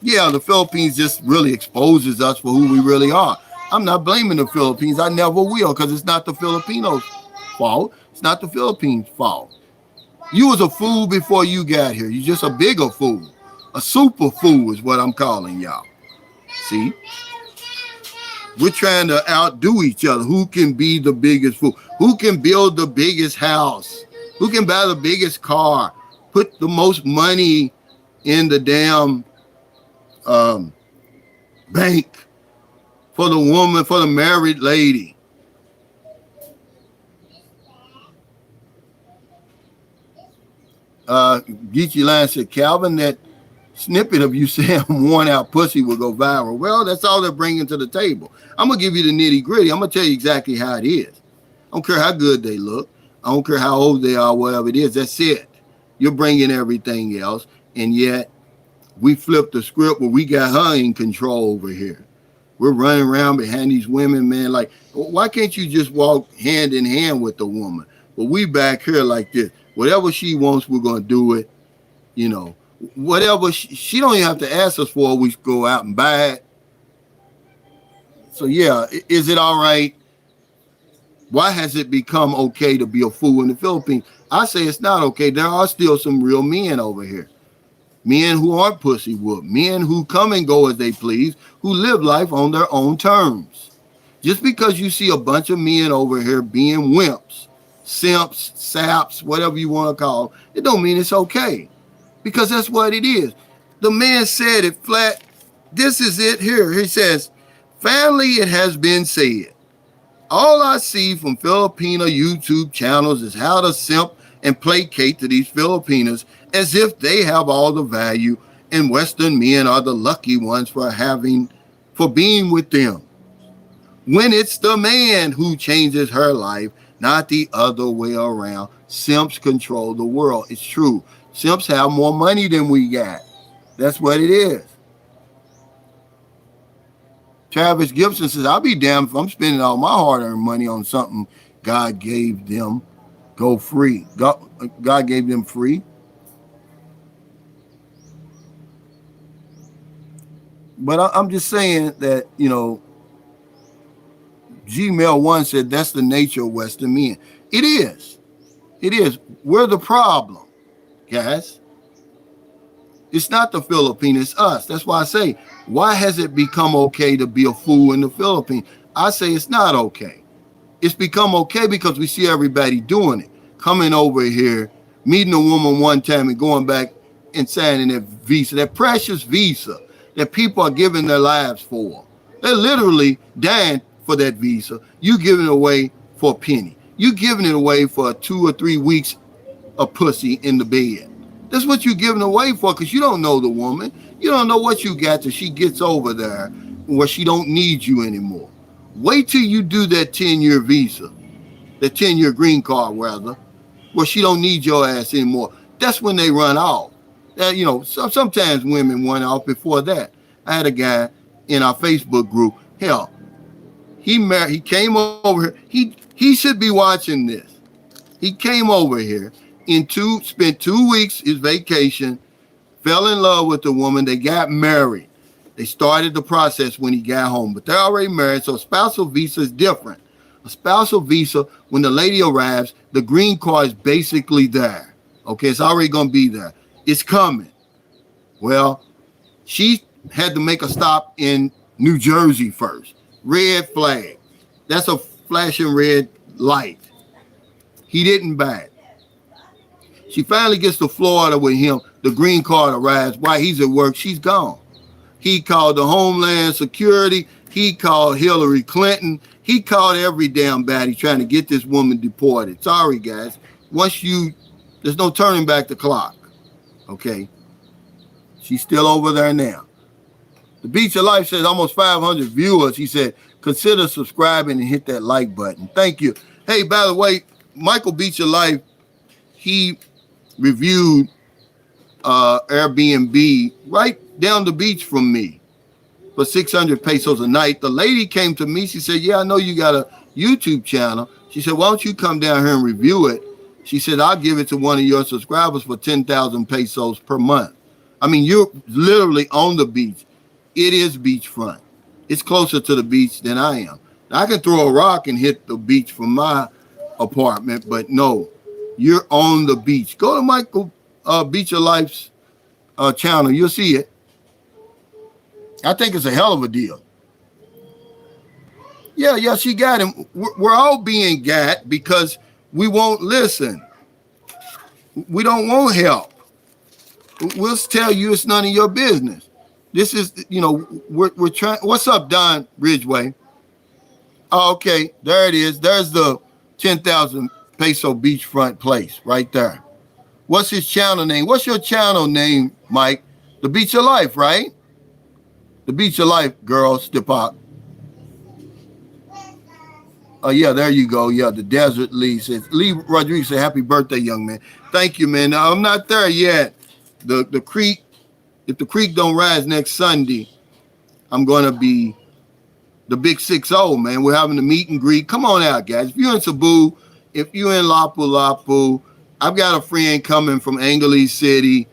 yeah, the Philippines just really exposes us for who we really are. I'm not blaming the Philippines. I never will, because it's not the Filipinos' fault. It's not the Philippines' fault. You was a fool before you got here. You're just a bigger fool. A super fool is what I'm calling y'all. See? We're trying to outdo each other. Who can be the biggest fool? Who can build the biggest house? Who can buy the biggest car? Put the most money in the damn bank for the woman, for the married lady. Geechee Line said, Calvin, that snippet of you saying worn out pussy will go viral. Well, that's all they're bringing to the table. I'm going to give you the nitty gritty. I'm going to tell you exactly how it is. I don't care how good they look. I don't care how old they are, whatever it is. That's it. You're bringing everything else. And yet we flipped the script where we got her in control over here. We're running around behind these women, man. Like, why can't you just walk hand in hand with the woman? But we back here like this. Whatever she wants, we're going to do it. You know, whatever she don't even have to ask us for, we go out and buy it. So, yeah, is it all right? Why has it become okay to be a fool in the Philippines? I say it's not okay. There are still some real men over here. Men who aren't pussy whooped. Men who come and go as they please, who live life on their own terms. Just because you see a bunch of men over here being wimps, simps, saps, whatever you want to call them, it don't mean it's okay. Because that's what it is. The man said it flat. This is it here. He says, finally, it has been said. All I see from Filipino YouTube channels is how to simp and placate to these Filipinas as if they have all the value and Western men are the lucky ones for being with them. When it's the man who changes her life, not the other way around. Simps control the world. It's true. Simps have more money than we got. That's what it is. Travis Gibson says, I'll be damned if I'm spending all my hard-earned money on something God gave them go free. God gave them free. But I'm just saying that, you know, Gmail 1 said that's the nature of Western men. It is. It is. We're the problem, guys. It's not the Philippines, it's us. That's why I say, why has it become okay to be a fool in the Philippines? I say it's not okay. It's become okay because we see everybody doing it. Coming over here, meeting a woman one time and going back and signing that visa, that precious visa that people are giving their lives for. They're literally dying for that visa. You giving it away for a penny. You giving it away for 2 or 3 weeks of pussy in the bed. That's what you're giving away for, because you don't know the woman. You don't know what you got till she gets over there where she don't need you anymore. Wait till you do that 10-year visa, that 10-year green card, rather, where she don't need your ass anymore. That's when they run off. You know, sometimes women run off before that. I had a guy in our Facebook group. Hell, he came over here. He should be watching this. He came over here. Spent 2 weeks his vacation, fell in love with the woman. They got married. They started the process when he got home, but they're already married. So a spousal visa is different. A spousal visa, when the lady arrives, the green card is basically there. Okay, it's already going to be there. It's coming. Well, she had to make a stop in New Jersey first. Red flag. That's a flashing red light. He didn't bat. She finally gets to Florida with him. The green card arrives. While he's at work, she's gone. He called the Homeland Security. He called Hillary Clinton. He called every damn baddie trying to get this woman deported. Sorry, guys. There's no turning back the clock. Okay? She's still over there now. The Beach of Life says almost 500 viewers. He said, consider subscribing and hit that like button. Thank you. Hey, by the way, Michael Beach of Life, he reviewed Airbnb right down the beach from me for 600 pesos a night. The lady came to me. She said, yeah, I know you got a YouTube channel. She said, why don't you come down here and review it? She said, I'll give it to one of your subscribers for 10,000 pesos per month. I mean, you're literally on the beach. It is beachfront. It's closer to the beach than I am. Now, I can throw a rock and hit the beach from my apartment, but no, you're on the beach. Go to Michael Beach of Life's channel. You'll see it. I think it's a hell of a deal. Yeah, she got him. We're all being got because we won't listen. We don't want help. We'll tell you it's none of your business. This is, we're trying. What's up, Don Ridgeway? Oh, okay, there it is. There's the 10,000 peso beachfront place right there. What's his channel name? What's your channel name, Mike? The Beach of Life, right? The Beach of Life, girl, step up. Oh, yeah, there you go. Yeah, the Desert Lee says, Lee Rodriguez said, happy birthday, young man. Thank you, man. Now, I'm not there yet. The creek, if the creek don't rise next Sunday, I'm going to be the big 6-0, man. We're having a meet and greet. Come on out, guys. If you're in Cebu, if you're in Lapu-Lapu, I've got a friend coming from Angeles City.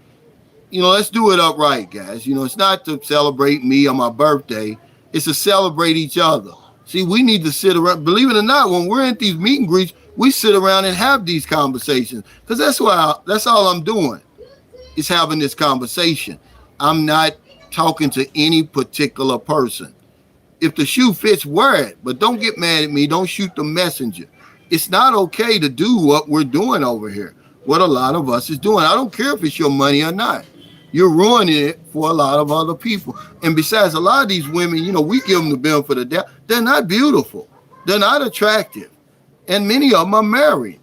Let's do it upright, guys. It's not to celebrate me on my birthday. It's to celebrate each other. See, we need to sit around. Believe it or not, when we're at these meet and greets, we sit around and have these conversations because that's all I'm doing is having this conversation. I'm not talking to any particular person. If the shoe fits, wear it, but don't get mad at me. Don't shoot the messenger. It's not okay to do what we're doing over here, what a lot of us is doing. I don't care if it's your money or not. You're ruining it for a lot of other people. And besides, a lot of these women, we give them the benefit of the doubt. They're not beautiful. They're not attractive. And many of them are married.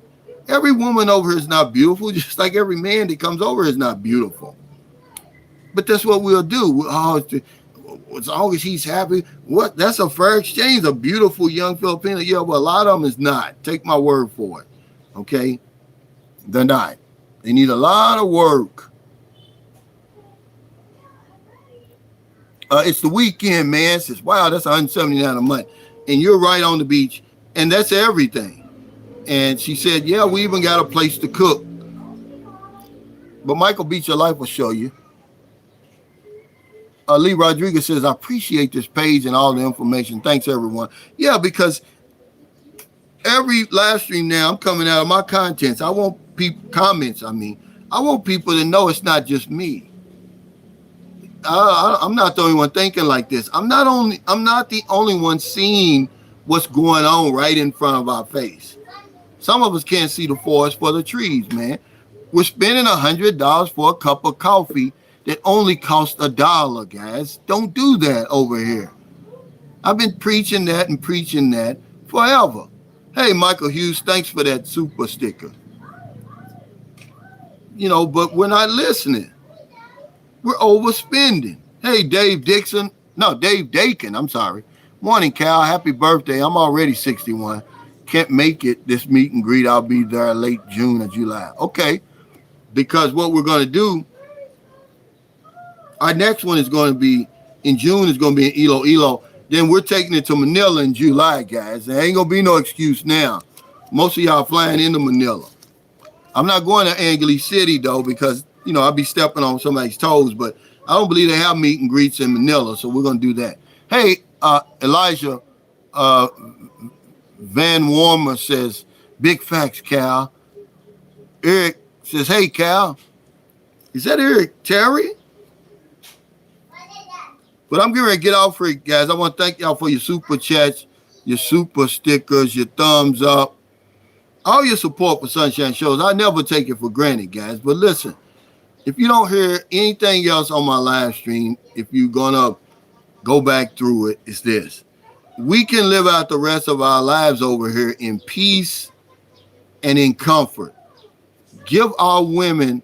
Every woman over here is not beautiful, just like every man that comes over here is not beautiful. But that's what we'll do. As long as he's happy, that's a fair exchange. A beautiful young Filipino. Yeah, but a lot of them is not. Take my word for it. Okay? They're not. They need a lot of work. It's the weekend, man. It says, wow, that's $179 a month. And you're right on the beach. And that's everything. And she said, yeah, we even got a place to cook. But Michael Beach of Life will show you. Lee Rodriguez says, I appreciate this page and all the information. Thanks, everyone. Yeah, because every live stream now, I'm coming out of my contents. I want comments. I want people to know it's not just me. I'm not the only one thinking like this. I'm not the only one seeing what's going on right in front of our face. Some of us can't see the forest for the trees, man. We're spending $100 for a cup of coffee that only costs $1, guys. Don't do that over here. I've been preaching that and preaching that forever. Hey, Michael Hughes, thanks for that super sticker. But we're not listening. We're overspending. Hey, Dave Dakin. I'm sorry. Morning, Cal. Happy birthday. I'm already 61. Can't make it this meet and greet. I'll be there late June or July. Okay. Because what we're going to do, our next one is going to be in June. It's going to be in Iloilo. Then we're taking it to Manila in July, guys. There ain't going to be no excuse now. Most of y'all flying into Manila. I'm not going to Angeles City, though, because I'll be stepping on somebody's toes, but I don't believe they have meet and greets in Manila, so we're going to do that. Hey, Elijah Van Warmer says, big facts, Cal. Eric says, hey, Cal. Is that Eric Terry? But I'm getting ready to get off here, guys. I want to thank y'all for your super chats, your super stickers, your thumbs up, all your support for Sunshine Shows. I never take it for granted, guys. But listen, if you don't hear anything else on my live stream, if you're going to go back through it, it's this. We can live out the rest of our lives over here in peace and in comfort. Give our women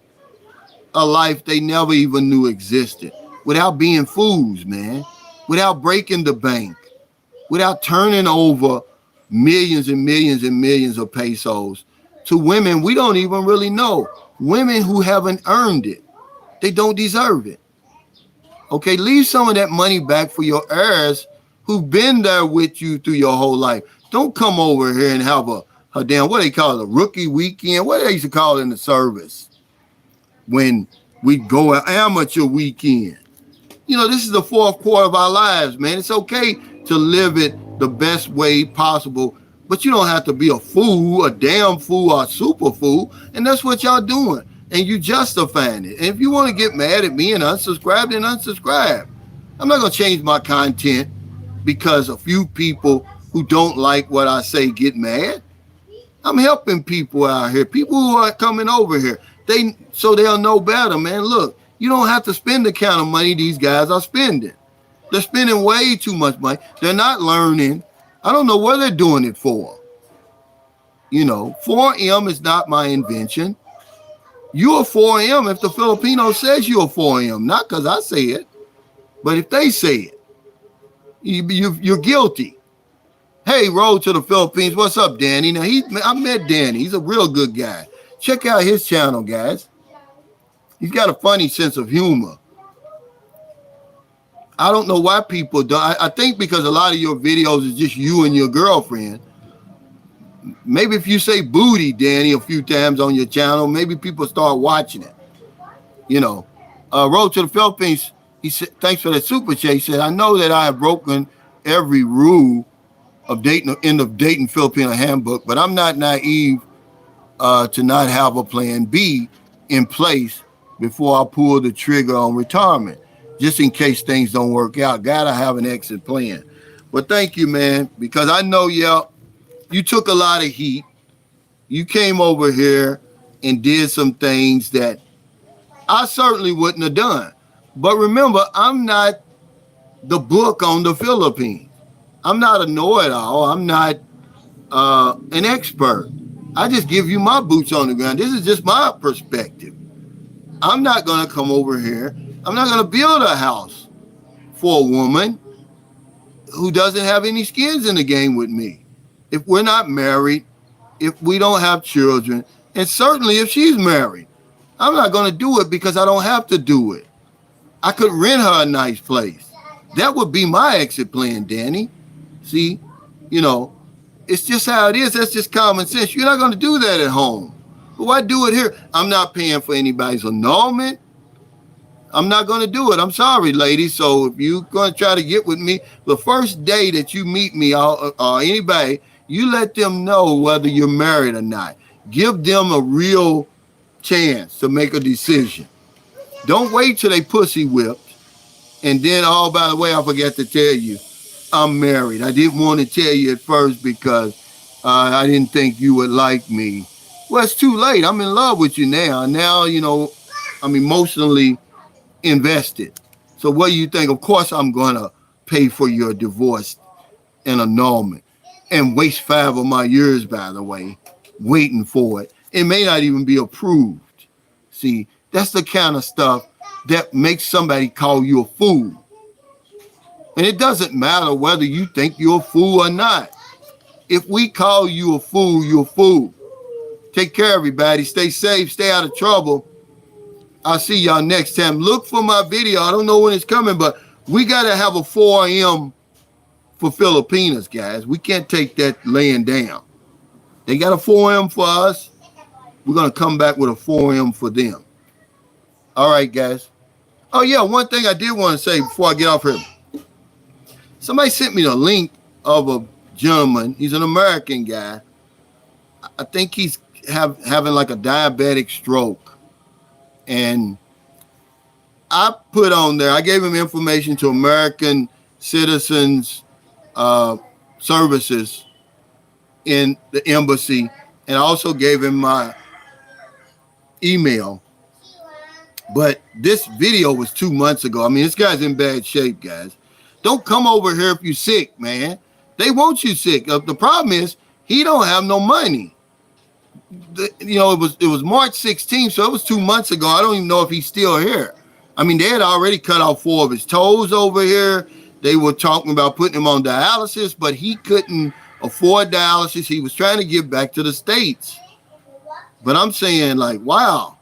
a life they never even knew existed without being fools, man, without breaking the bank, without turning over millions and millions and millions of pesos to women we don't even really know, women who haven't earned it. They don't deserve it. Okay, leave some of that money back for your heirs who've been there with you through your whole life. Don't come over here and have a damn, what they call it, a rookie weekend. What they used to call it in the service when we go an amateur weekend. You know, this is the fourth quarter of our lives, man. It's okay to live it the best way possible, but you don't have to be a fool, a damn fool, or a super fool. And that's what y'all doing. And you justifying it. And if you want to get mad at me and unsubscribe, then unsubscribe. I'm not going to change my content because a few people who don't like what I say get mad. I'm helping people out here, people who are coming over here. So they'll know better, man. Look, you don't have to spend the kind of money these guys are spending. They're spending way too much money. They're not learning. I don't know what they're doing it for. You know, 4M is not my invention. You're 4M if the Filipino says you're 4M, not because I say it, but if they say it, you're guilty. Hey, Road to the Philippines, what's up, Danny? Now, I met Danny. He's a real good guy. Check out his channel, guys. He's got a funny sense of humor. I don't know why people don't. I think because a lot of your videos is just you and your girlfriend. Maybe if you say booty, Danny, a few times on your channel, maybe people start watching it. You know, Road to the Philippines, he said, thanks for that super chat. He said, I know that I have broken every rule of dating in the Dating Filipino handbook, but I'm not naive to not have a plan B in place before I pull the trigger on retirement, just in case things don't work out. Gotta have an exit plan. But thank you, man, because I know, you took a lot of heat. You came over here and did some things that I certainly wouldn't have done. But remember, I'm not the book on the Philippines. I'm not a know-it-all. I'm not an expert. I just give you my boots on the ground. This is just my perspective. I'm not going to come over here. I'm not going to build a house for a woman who doesn't have any skins in the game with me. If we're not married, if we don't have children, and certainly if she's married, I'm not going to do it because I don't have to do it. I could rent her a nice place. That would be my exit plan, Danny. See, you know, it's just how it is. That's just common sense. You're not going to do that at home. But why do it here? I'm not paying for anybody's annulment. I'm not going to do it. I'm sorry, ladies. So if you're going to try to get with me, the first day that you meet me or anybody, you let them know whether you're married or not. Give them a real chance to make a decision. Don't wait till they pussy whipped. And then, oh, by the way, I forgot to tell you, I'm married. I didn't want to tell you at first because I didn't think you would like me. Well, it's too late. I'm in love with you now. Now, you know, I'm emotionally invested. So what do you think? Of course, I'm going to pay for your divorce and annulment and waste 5 of my years, by the way, waiting for it. It may not even be approved. See, that's the kind of stuff that makes somebody call you a fool. And it doesn't matter whether you think you're a fool or not. If we call you a fool, you're a fool. Take care, everybody. Stay safe. Stay out of trouble. I'll see y'all next time. Look for my video. I don't know when it's coming, but we got to have a 4M for Filipinas, guys. We can't take that laying down. They got a 4M for us. We're going to come back with a 4M for them. All right, guys. Oh, yeah, one thing I did want to say before I get off here. Somebody sent me the link of a gentleman. He's an American guy. I think he's having like a diabetic stroke. And I put on there, I gave him information to American Citizens Services in the embassy, and I also gave him my email. But this video was 2 months ago. I mean, this guy's in bad shape, guys. Don't come over here if you're sick, man. They want you sick. The problem is he don't have no money. It was March 16th, so it was 2 months ago. I don't even know if he's still here. I mean, they had already cut off 4 of his toes over here. They were talking about putting him on dialysis, but he couldn't afford dialysis. He was trying to get back to the States. But I'm saying, like, wow.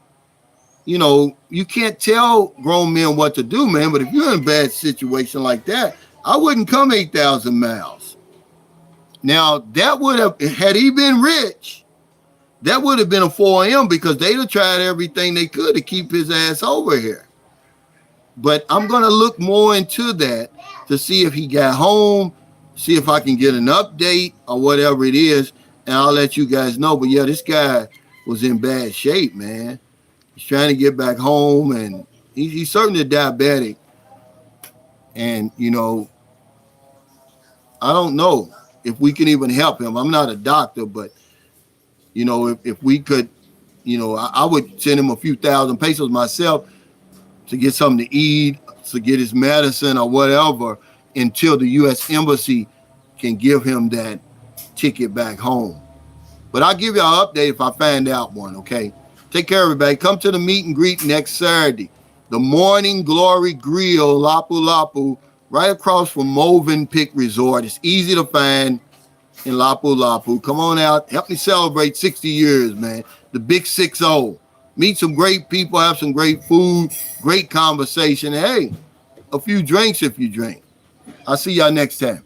You can't tell grown men what to do, man. But if you're in a bad situation like that, I wouldn't come 8,000 miles. Now, that would have, had he been rich, that would have been a 4M because they'd have tried everything they could to keep his ass over here. But I'm going to look more into that to see if he got home, see if I can get an update or whatever it is, and I'll let you guys know. But, yeah, this guy was in bad shape, man. He's trying to get back home, and he's certainly diabetic. And, I don't know if we can even help him. I'm not a doctor, but, if we could, I would send him a few thousand pesos myself to get something to eat, to get his medicine or whatever, until the U.S. Embassy can give him that ticket back home. But I'll give y'all an update if I find out one, okay? Take care, everybody. Come to the meet and greet next Saturday. The Morning Glory Grill, Lapu-Lapu, right across from Movenpick Resort. It's easy to find in Lapu-Lapu. Come on out. Help me celebrate 60 years, man. The big 6-0. Meet some great people, have some great food, great conversation. Hey, a few drinks if you drink. I'll see y'all next time.